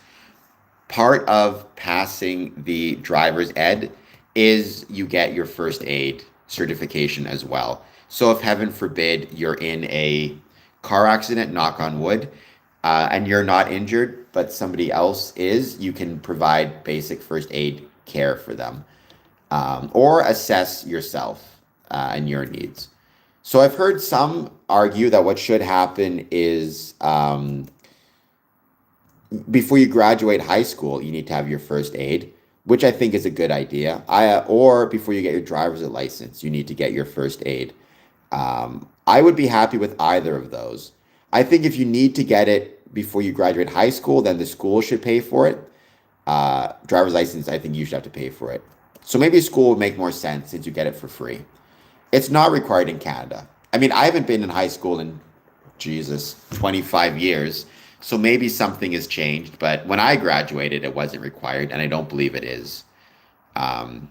part of passing the driver's ed is you get your first aid certification as well. So if heaven forbid you're in a car accident, knock on wood, and you're not injured, but somebody else is, you can provide basic first aid care for them, or assess yourself and your needs. So I've heard some argue that what should happen is, before you graduate high school, you need to have your first aid, which I think is a good idea. Or before you get your driver's license, you need to get your first aid. I would be happy with either of those. I think if you need to get it before you graduate high school, then the school should pay for it. driver's license, I think you should have to pay for it. So maybe school would make more sense since you get it for free. It's not required in Canada. I mean, I haven't been in high school in, Jesus, 25 years. So maybe something has changed. But when I graduated, it wasn't required, and I don't believe it is. Um,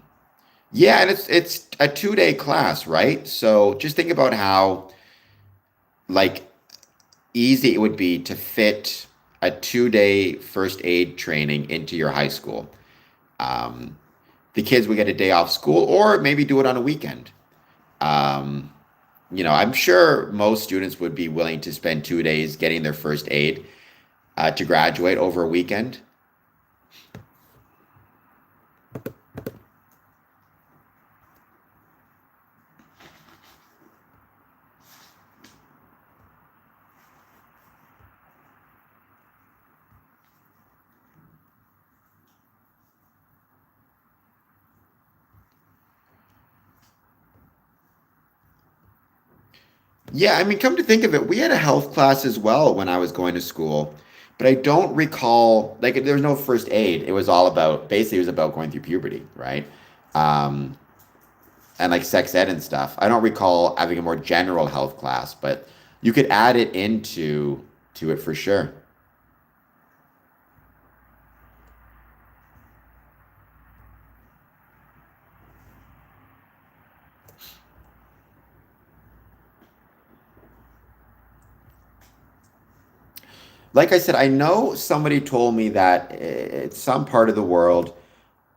yeah, and it's a 2 day class, right? So just think about how like easy it would be to fit a 2 day first aid training into your high school. Um, the kids would get a day off school, or maybe do it on a weekend. Um, I'm sure most students would be willing to spend 2 days getting their first aid to graduate over a weekend. Yeah, I mean, come to think of it, we had a health class as well when I was going to school, but I don't recall, like, there was no first aid. It was all about, basically, it was about going through puberty, right? Um, and like sex ed and stuff. I don't recall having a more general health class, but you could add it into to it for sure. Like I said, I know somebody told me that it's some part of the world,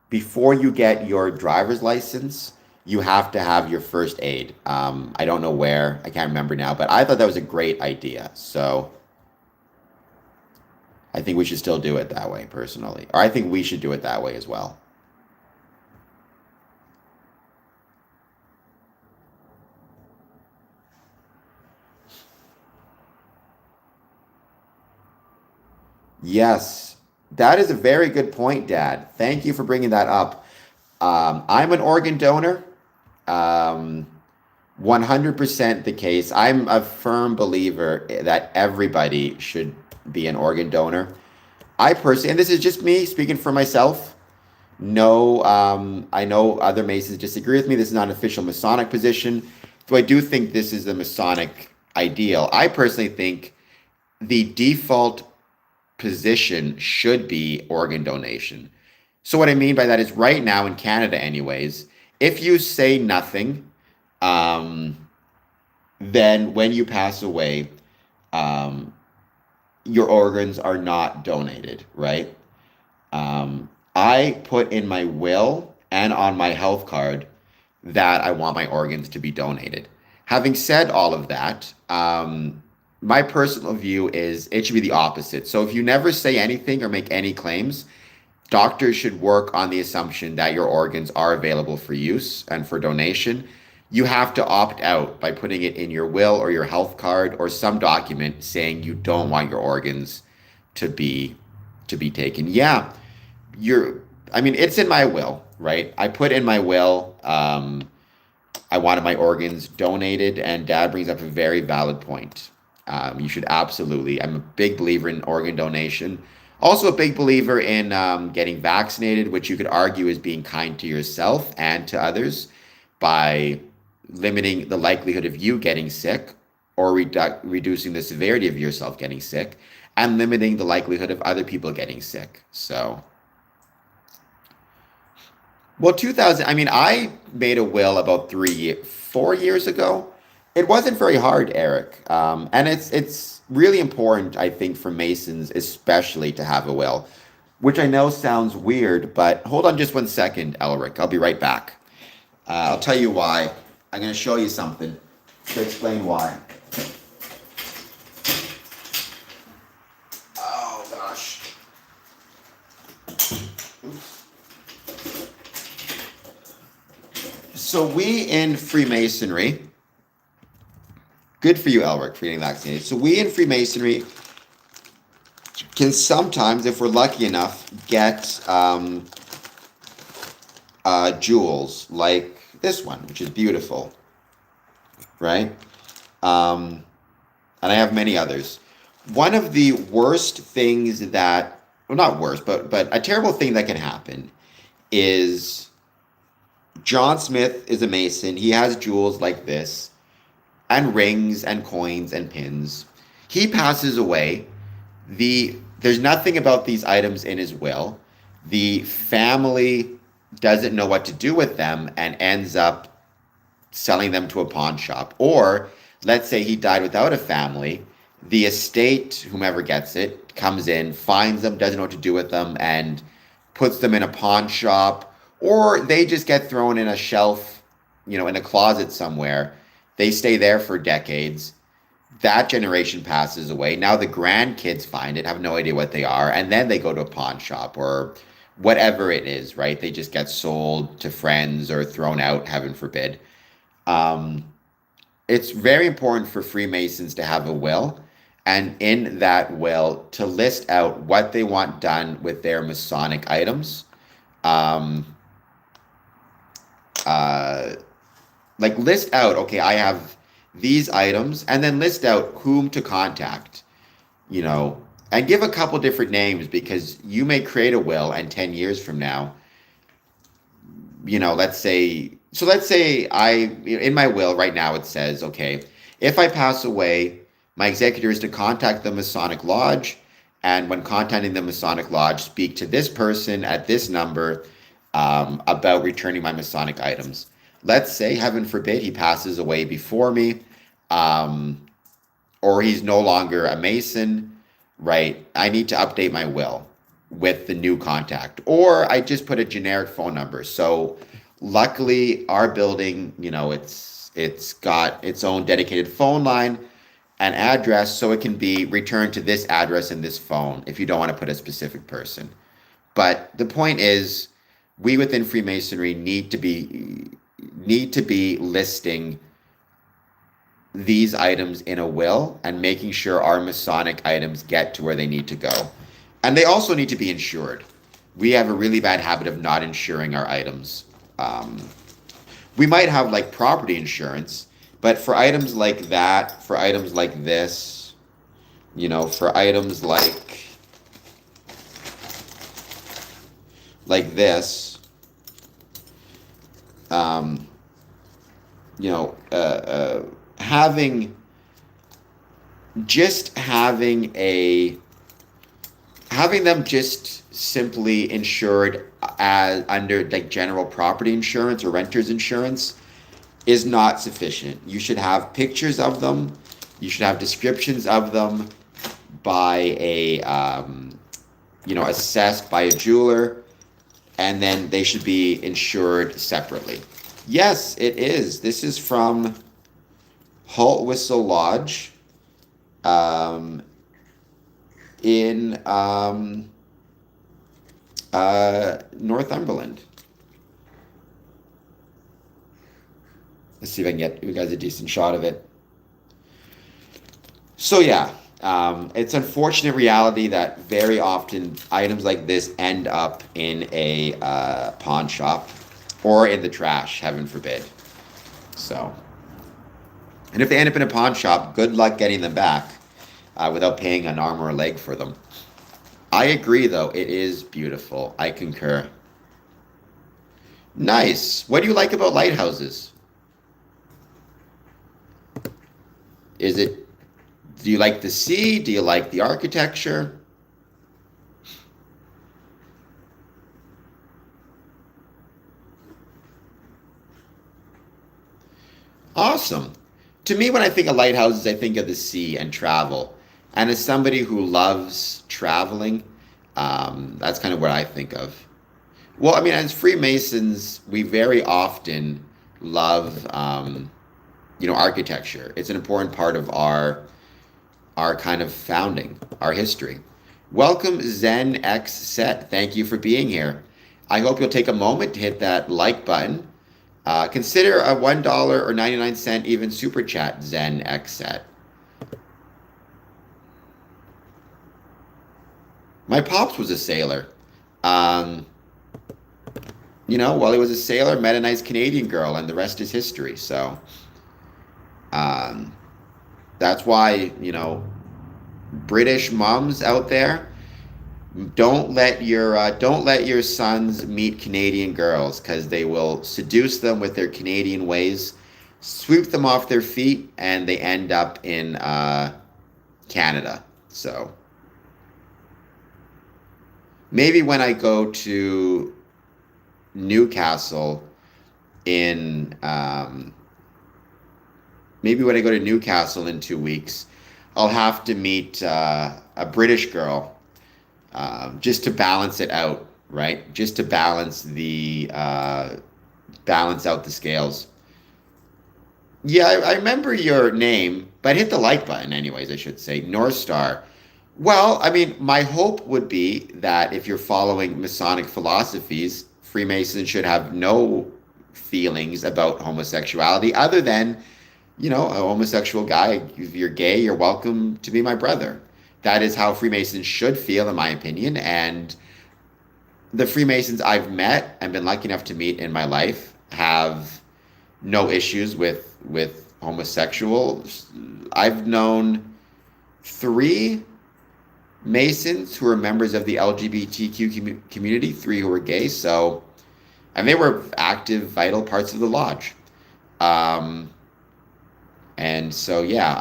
before you get your driver's license, you have to have your first aid. I don't know where, I can't remember now, but I thought that was a great idea. So I think we should still do it that way, personally. Or I think we should do it that way as well. Yes, that is a very good point, Dad. Thank you for bringing that up. I'm an organ donor. Um, 100% the case. I'm a firm believer that everybody should be an organ donor. I personally, and this is just me speaking for myself. No, I know other Masons disagree with me. This is not an official Masonic position. So I do think this is the Masonic ideal. I personally think the default position should be organ donation. So what I mean by that is right now in Canada, anyways, if you say nothing, um, then when you pass away, um, your organs are not donated, right? I put in my will and on my health card that I want my organs to be donated. Having said all of that, my personal view is it should be the opposite. So if you never say anything or make any claims, doctors should work on the assumption that your organs are available for use and for donation. You have to opt out by putting it in your will or your health card or some document saying you don't want your organs to be taken. Yeah, you're I mean, it's in my will, right? I put in my will, I wanted my organs donated, and Dad brings up a very valid point. You should absolutely. I'm a big believer in organ donation. Also, a big believer in getting vaccinated, which you could argue is being kind to yourself and to others by limiting the likelihood of you getting sick, or reducing the severity of yourself getting sick, and limiting the likelihood of other people getting sick. So, well, 2000, I mean, I made a will about 4 years ago. It wasn't very hard, Eric. And it's really important, I think, for Masons, especially to have a will, which I know sounds weird, but hold on just 1 second, Elric. I'll be right back. I'll tell you why. I'm going to show you something to explain why. Oh, gosh. So we in Freemasonry, good for you, Elric, for getting vaccinated. So we in Freemasonry can sometimes, if we're lucky enough, get jewels like this one, which is beautiful, right? Um, and I have many others. One of the worst things that well, not worse, but a terrible thing that can happen is John Smith is a Mason. He has jewels like this, and rings and coins and pins. He passes away. There's nothing about these items in his will. The family doesn't know what to do with them and ends up selling them to a pawn shop. Or let's say he died without a family. The estate, whomever gets it, comes in, finds them, doesn't know what to do with them, and puts them in a pawn shop. Or they just get thrown in a shelf, in a closet somewhere. They stay there for decades. That generation passes away. Now the grandkids find it, have no idea what they are, and then they go to a pawn shop or whatever it is, right? They just get sold to friends or thrown out, heaven forbid. Um, it's very important for Freemasons to have a will, and in that will to list out what they want done with their Masonic items. Um, uh, like list out, okay, I have these items, and then list out whom to contact, and give a couple different names, because you may create a will and 10 years from now, let's say in my will right now, it says, okay, if I pass away, my executor is to contact the Masonic Lodge, and when contacting the Masonic Lodge, speak to this person at this number about returning my Masonic items. Let's say, heaven forbid, he passes away before me, or he's no longer a Mason, right? I need to update my will with the new contact, or I just put a generic phone number. So luckily, our building, it's got its own dedicated phone line and address, so it can be returned to this address and this phone if you don't want to put a specific person. But the point is, we within Freemasonry need to be listing these items in a will and making sure our Masonic items get to where they need to go. And they also need to be insured. We have a really bad habit of not insuring our items. We might have like property insurance, but for items like that, for items like this, for items like this, having them just simply insured as under like general property insurance or renter's insurance is not sufficient. You should have pictures of them. You should have descriptions of them by assessed by a jeweler, and then they should be insured separately. Yes, it is. This is from Halt Whistle Lodge in Northumberland. Let's see if I can get you guys a decent shot of it. So yeah, it's unfortunate reality that very often items like this end up in a pawn shop or in the trash, heaven forbid. So, and if they end up in a pawn shop, good luck getting them back without paying an arm or a leg for them. I agree, though. It is beautiful. I concur. Nice. What do you like about lighthouses? Do you like the sea? Do you like the architecture? Awesome. To me, when I think of lighthouses, I think of the sea and travel. And as somebody who loves traveling, that's kind of what I think of. Well, I mean, as Freemasons, we very often love, architecture. It's an important part of our kind of founding, our history. Welcome, Zen X Set. Thank you for being here. I hope you'll take a moment to hit that like button. Consider a $1 or 99-cent even super chat, Zen X Set. My pops was a sailor. While he was a sailor, met a nice Canadian girl, and the rest is history. So, that's why, British moms out there, Don't let your sons meet Canadian girls because they will seduce them with their Canadian ways, sweep them off their feet, and they end up in Canada. So maybe when I go to Newcastle in maybe when I go to Newcastle in 2 weeks, I'll have to meet a British girl just to balance it out, right? Just to balance out the scales. Yeah, I remember your name, but hit the like button anyways, I should say. North Star. Well, I mean, my hope would be that if you're following Masonic philosophies, Freemasons should have no feelings about homosexuality other than, a homosexual guy. If you're gay, you're welcome to be my brother. That is how Freemasons should feel, in my opinion. And the Freemasons I've met and been lucky enough to meet in my life have no issues with homosexuals. I've known 3 Masons who are members of the LGBTQ community, 3 who were gay. So, and they were active, vital parts of the lodge. And so, yeah,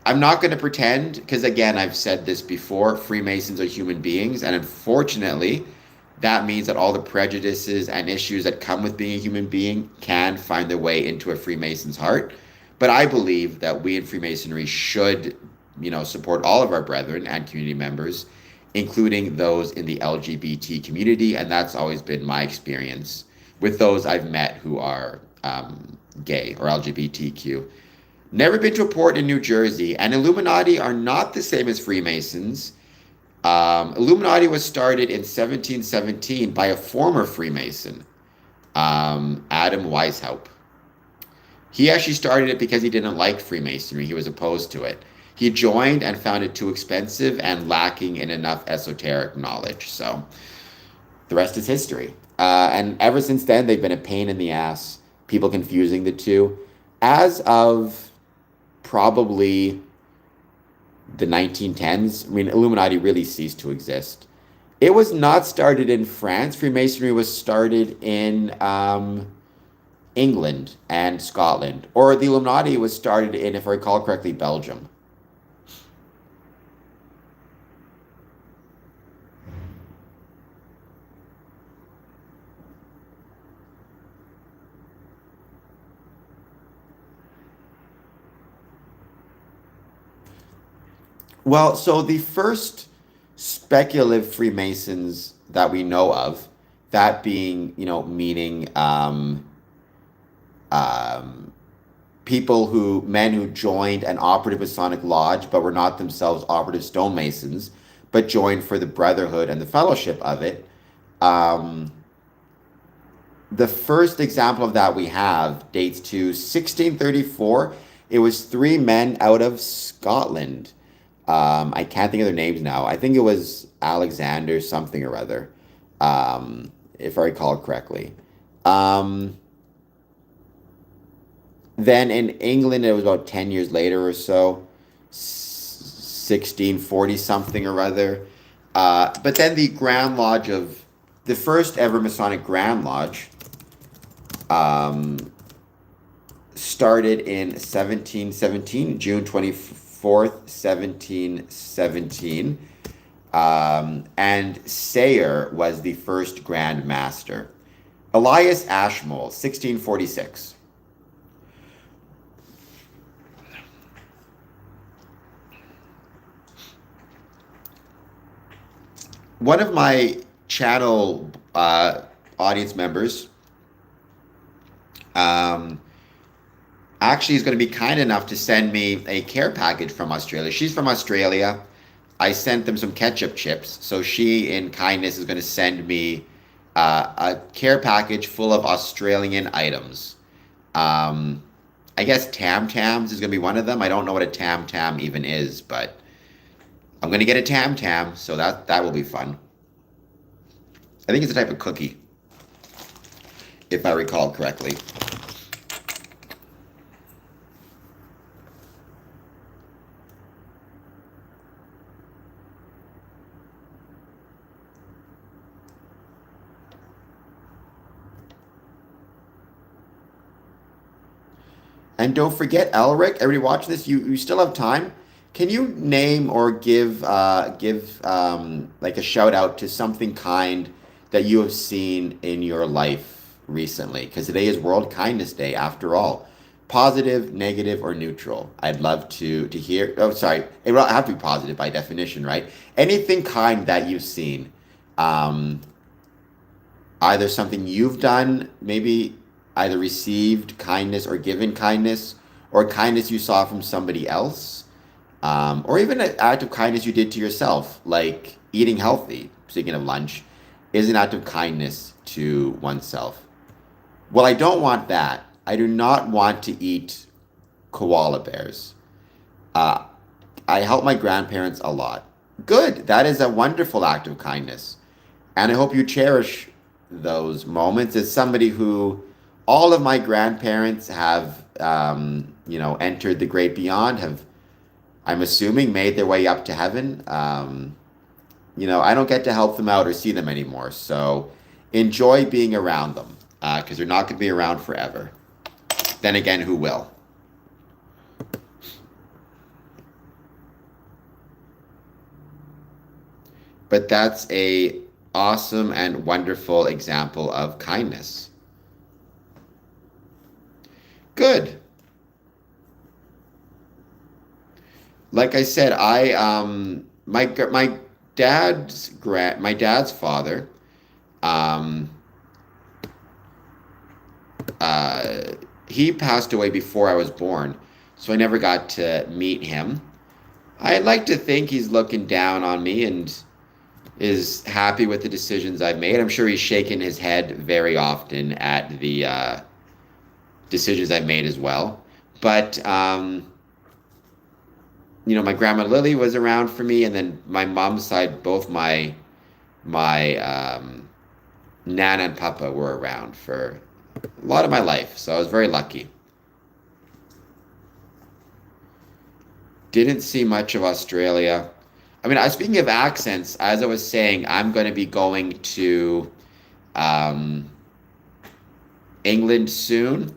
I'm not going to pretend, because again, I've said this before, Freemasons are human beings, and unfortunately, that means that all the prejudices and issues that come with being a human being can find their way into a Freemason's heart. But I believe that we in Freemasonry should, support all of our brethren and community members, including those in the LGBT community, and that's always been my experience with those I've met who are gay or LGBTQ. Never been to a port in New Jersey, and Illuminati are not the same as Freemasons. Illuminati was started in 1717 by a former Freemason, Adam Weishaupt. He actually started it because he didn't like Freemasonry. He was opposed to it. He joined and found it too expensive and lacking in enough esoteric knowledge. So the rest is history. And ever since then, they've been a pain in the ass, people confusing the two. As of probably the 1910s, I mean, Illuminati really ceased to exist. It was not started in France. Freemasonry was started in England and Scotland. Or the Illuminati was started in, if I recall correctly, Belgium. Well, so the first speculative Freemasons that we know of, that being, meaning um, men who joined an operative Masonic lodge, but were not themselves operative stonemasons, but joined for the brotherhood and the fellowship of it. Um, the first example of that we have dates to 1634. It was 3 men out of Scotland. I can't think of their names now. I think it was Alexander something or other, if I recall correctly. Um, then in England, it was about 10 years later or so, 1640 something or other. But then the first ever Masonic Grand Lodge, um, started in 1717, June 24th, 1717. And Sayer was the first Grand Master. Elias Ashmole, 1646. One of my channel audience members um, actually is going to be kind enough to send me a care package from Australia. She's from Australia. I sent them some ketchup chips. So she, in kindness, is going to send me a care package full of Australian items. Um, I guess Tam Tams is going to be one of them. I don't know what a Tam Tam even is, but I'm going to get a Tam Tam, so that will be fun. I think it's a type of cookie, if I recall correctly. And don't forget, Elric, everybody watching this, you still have time. Can you name or give like a shout out to something kind that you have seen in your life recently? Because today is World Kindness Day, after all. Positive, negative, or neutral. I'd love to hear. Oh, sorry, it will have to be positive by definition, right? Anything kind that you've seen, um, either something you've done, maybe either received kindness or given kindness, or kindness you saw from somebody else, or even an act of kindness you did to yourself, like eating healthy, speaking of lunch, is an act of kindness to oneself. Well, I don't want that. I do not want to eat koala bears. Uh, I help my grandparents a lot. Good. That is a wonderful act of kindness. And I hope you cherish those moments. As somebody who all of my grandparents have, entered the great beyond, have, I'm assuming, made their way up to heaven. I don't get to help them out or see them anymore. So enjoy being around them because they're not going to be around forever. Then again, who will? But that's a awesome and wonderful example of kindness. Good. Like I said, my dad's father, um, uh, he passed away before I was born, so I never got to meet him. I'd like to think he's looking down on me and is happy with the decisions I've made. I'm sure he's shaking his head very often at the decisions I've made as well. But my grandma Lily was around for me, and then my mom's side, both my Nana and Papa were around for a lot of my life, so I was very lucky. Didn't see much of Australia. I mean, speaking of accents, as I was saying, I'm going to be going to um, England soon.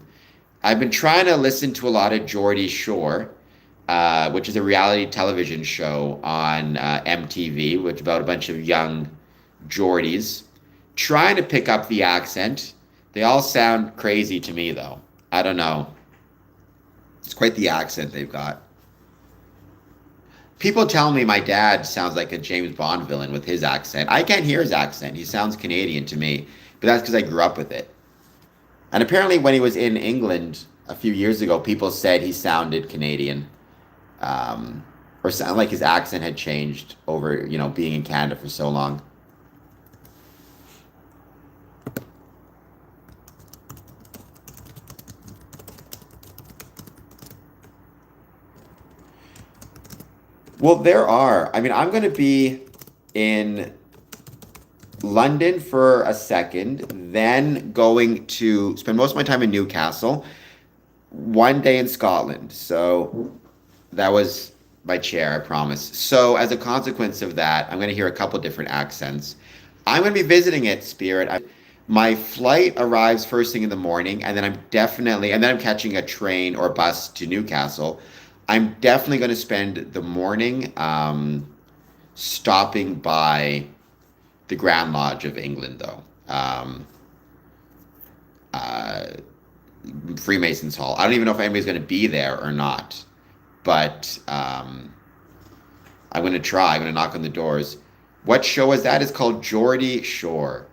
I've been trying to listen to a lot of Geordie Shore, which is a reality television show on MTV, which is about a bunch of young Geordies trying to pick up the accent. They all sound crazy to me, though. I don't know. It's quite the accent they've got. People tell me my dad sounds like a James Bond villain with his accent. I can't hear his accent. He sounds Canadian to me, but that's because I grew up with it. And apparently, when he was in England a few years ago, people said he sounded Canadian, or sounded like his accent had changed over, being in Canada for so long. Well, there are. I mean, I'm going to be in London for a second, then going to spend most of my time in Newcastle, one day in Scotland. So that was my chair, I promise. So as a consequence of that, I'm going to hear a couple different accents. I'm going to be visiting it, Spirit. My flight arrives first thing in the morning, and then I'm catching a train or bus to Newcastle. I'm definitely going to spend the morning stopping by the Grand Lodge of England, though. Uh, Freemasons Hall. I don't even know if anybody's going to be there or not, but I'm going to try. I'm going to knock on the doors. What show is that? It's called Geordie Shore.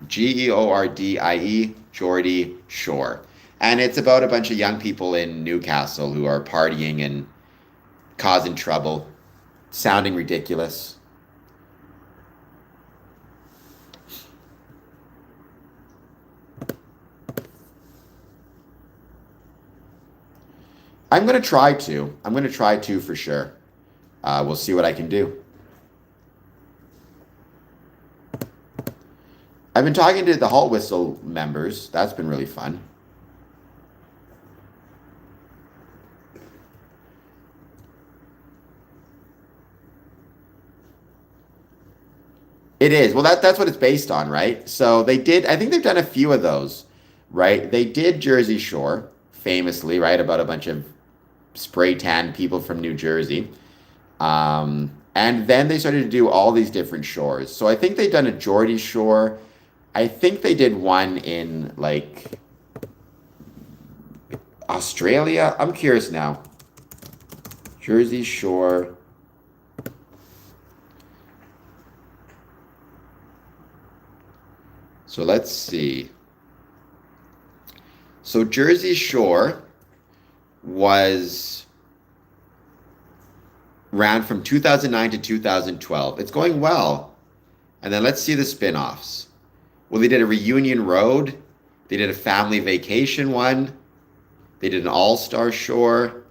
Geordie, Geordie Shore. And it's about a bunch of young people in Newcastle who are partying and causing trouble, sounding ridiculous. I'm going to try to. I'm going to try to for sure. We'll see what I can do. I've been talking to the Halt Whistle members. That's been really fun. It is. Well, that's what it's based on, right? So they did, I think they've done a few of those, right? They did Jersey Shore famously, right, about a bunch of spray tan people from New Jersey. And then they started to do all these different shores. So I think they've done a Geordie Shore. I think they did one in like Australia. I'm curious now. Jersey Shore. So let's see. So Jersey Shore was ran from 2009 to 2012. It's going well. And then let's see the spin-offs. Well, they did a Reunion Road. They did a family vacation one. They did an all-star shore.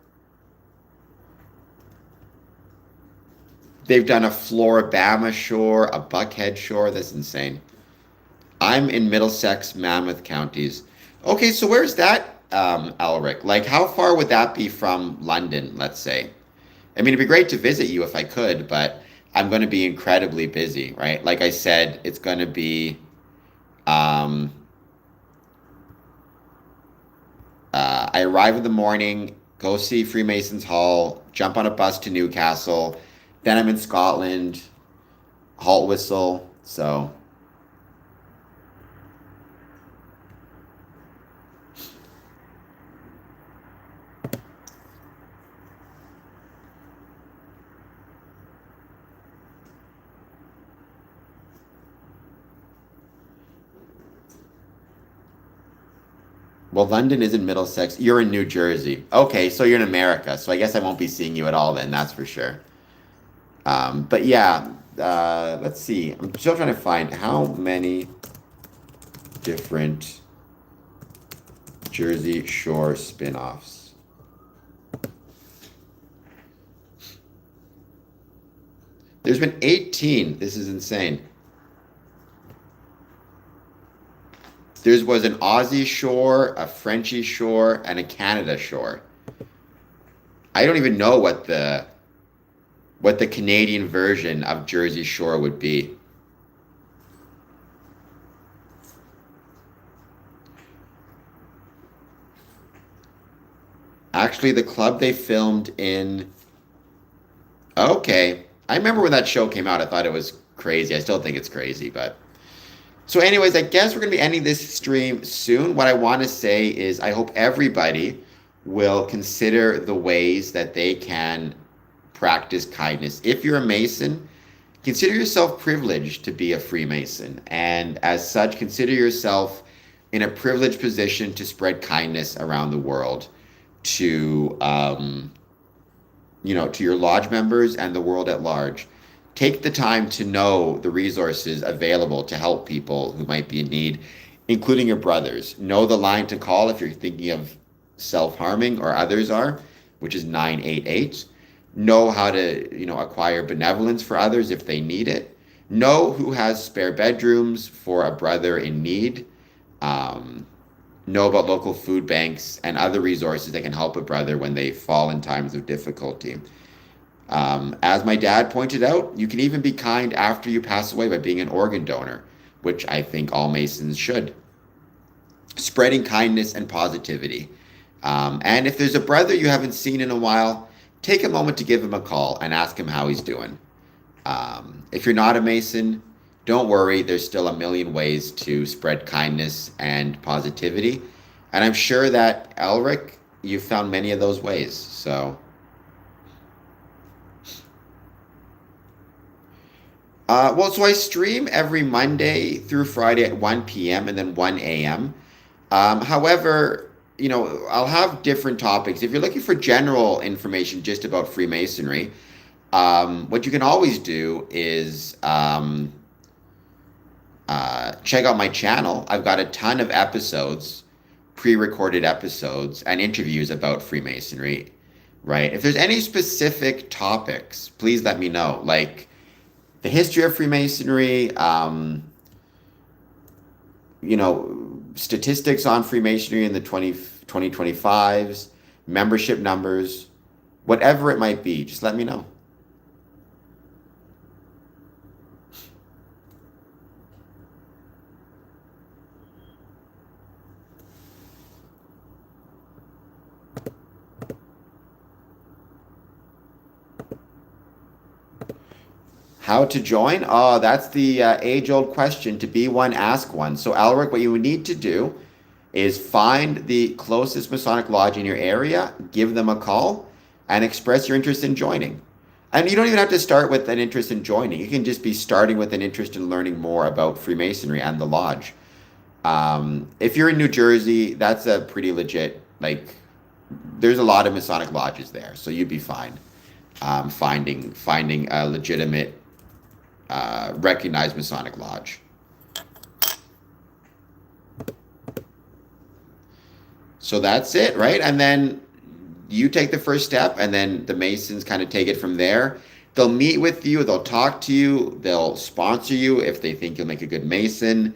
They've done a Floribama shore, a Buckhead shore. That's insane. I'm in Middlesex, Monmouth counties. Okay, so where's that, Elric? Like, how far would that be from London, let's say? I mean, it'd be great to visit you if I could, but I'm going to be incredibly busy, right? Like I said, it's going to be, um, I arrive in the morning, go see Freemasons Hall, jump on a bus to Newcastle, then I'm in Scotland, halt whistle. So, well, London is in Middlesex. You're in New Jersey. Okay, so you're in America. So I guess I won't be seeing you at all then, that's for sure. But yeah, let's see. I'm still trying to find how many different Jersey Shore spin-offs. There's been 18. This is insane. There was an Aussie shore, a Frenchy shore, and a Canada shore. I don't even know what the Canadian version of Jersey Shore would be. Actually, the club they filmed in. Okay. I remember when that show came out, I thought it was crazy. I still think it's crazy, but. So, anyways, I guess we're going to be ending this stream soon. What I want to say is I hope everybody will consider the ways that they can practice kindness. If you're a Mason, consider yourself privileged to be a Freemason. And as such, consider yourself in a privileged position to spread kindness around the world to, to your lodge members and the world at large. Take the time to know the resources available to help people who might be in need, including your brothers. Know the line to call if you're thinking of self-harming or others are, which is 988. Know how to, acquire benevolence for others if they need it. Know who has spare bedrooms for a brother in need. Know about local food banks and other resources that can help a brother when they fall in times of difficulty. As my dad pointed out, you can even be kind after you pass away by being an organ donor, which I think all Masons should. Spreading kindness and positivity. And if there's a brother you haven't seen in a while, take a moment to give him a call and ask him how he's doing. If you're not a Mason, don't worry, there's still a million ways to spread kindness and positivity. And I'm sure that, Elric, you've found many of those ways. So, so I stream every Monday through Friday at 1 p.m. and then 1 a.m. However, I'll have different topics. If you're looking for general information just about Freemasonry, what you can always do is check out my channel. I've got a ton of episodes, pre-recorded episodes, and interviews about Freemasonry, right? If there's any specific topics, please let me know. Like the history of Freemasonry, statistics on Freemasonry in the 2025s, membership numbers, whatever it might be, just let me know. How to join? Oh, that's the age-old question. To be one, ask one. So, Alric, what you would need to do is find the closest Masonic lodge in your area, give them a call, and express your interest in joining. And you don't even have to start with an interest in joining. You can just be starting with an interest in learning more about Freemasonry and the lodge. If you're in New Jersey, that's a pretty legit, like, there's a lot of Masonic lodges there, so you'd be fine finding a legitimate, recognized Masonic lodge. So that's it, right? And then you take the first step, and then the Masons kind of take it from there. They'll meet with you, they'll talk to you, they'll sponsor you if they think you'll make a good Mason.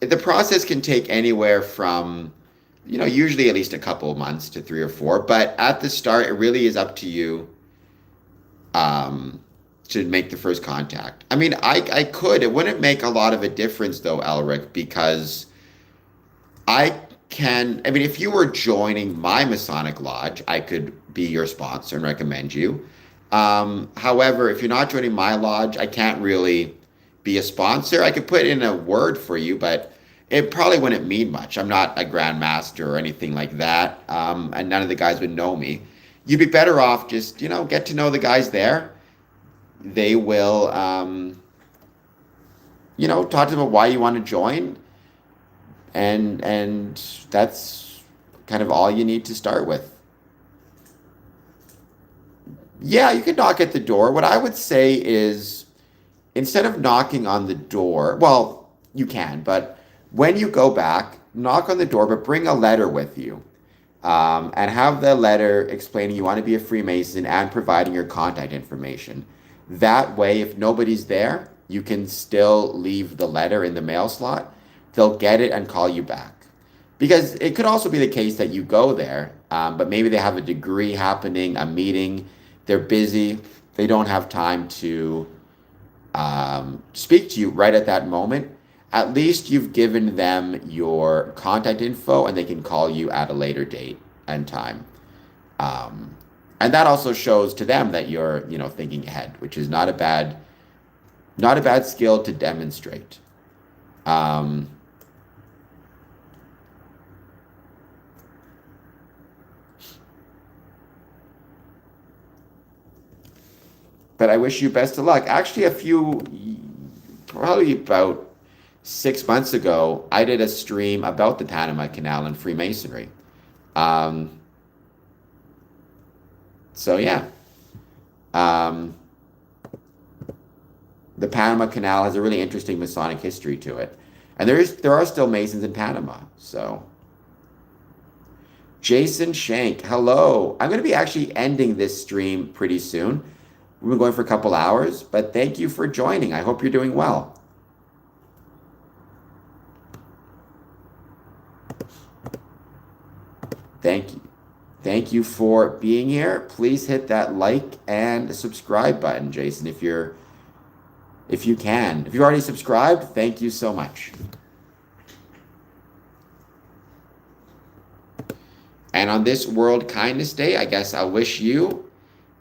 The process can take anywhere from, usually at least a couple of months to 3 or 4. But at the start, it really is up to you to make the first contact. I mean, I could. It wouldn't make a lot of a difference, though, Elric, because if you were joining my Masonic lodge, I could be your sponsor and recommend you. However, if you're not joining my lodge, I can't really be a sponsor. I could put in a word for you, but it probably wouldn't mean much. I'm not a Grand Master or anything like that, and none of the guys would know me. You'd be better off just, get to know the guys there. They will, talk to them about why you want to join, and that's kind of all you need to start with. Yeah, you can knock at the door. What I would say is, instead of knocking on the door, well, you can, but when you go back, knock on the door, but bring a letter with you. And have the letter explaining you want to be a Freemason and providing your contact information. That way, if nobody's there, you can still leave the letter in the mail slot. They'll get it and call you back. Because it could also be the case that you go there, but maybe they have a degree happening, a meeting, they're busy, they don't have time to speak to you right at that moment. At least you've given them your contact info and they can call you at a later date and time. And that also shows to them that you're, thinking ahead, which is not a bad skill to demonstrate. But I wish you best of luck. Actually, probably about 6 months ago, I did a stream about the Panama Canal and Freemasonry. So yeah. The Panama Canal has a really interesting Masonic history to it. And there are still Masons in Panama, so. Jason Shank, hello. I'm going to be actually ending this stream pretty soon. We've been going for a couple hours, but thank you for joining. I hope you're doing well. Thank you. Thank you for being here. Please hit that like and subscribe button, Jason, if you can. If you're already subscribed, thank you so much. And on this World Kindness Day, I guess I'll wish you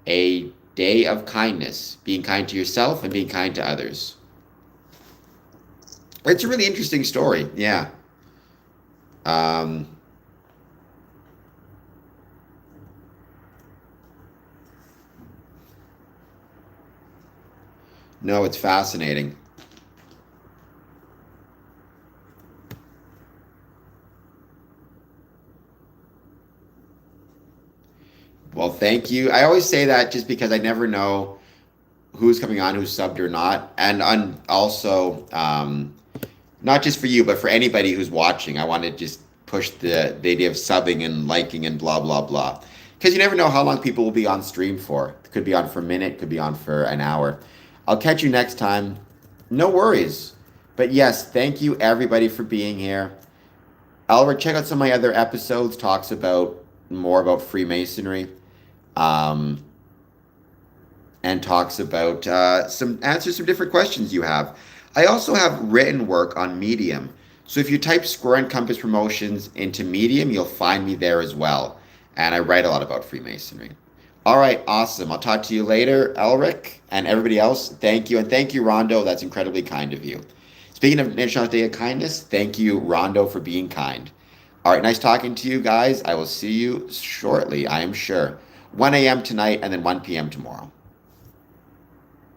a day of kindness, being kind to yourself and being kind to others. It's a really interesting story, yeah. No, it's fascinating. Well, thank you. I always say that just because I never know who's coming on, who's subbed or not. And also, not just for you, but for anybody who's watching, I want to just push the idea of subbing and liking and blah, blah, blah. Because you never know how long people will be on stream for. It could be on for a minute, could be on for an hour. I'll catch you next time. No worries. But yes, thank you everybody for being here. Albert, check out some of my other episodes, talks about more about Freemasonry. And talks about answers some different questions you have. I also have written work on Medium. So if you type Square and Compass Promotions into Medium, you'll find me there as well. And I write a lot about Freemasonry. All right, awesome. I'll talk to you later, Elric, and everybody else. Thank you. And thank you, Rondo. That's incredibly kind of you. Speaking of National Day of Kindness, thank you, Rondo, for being kind. All right, nice talking to you guys. I will see you shortly, I am sure. 1 a.m. tonight and then 1 p.m. tomorrow.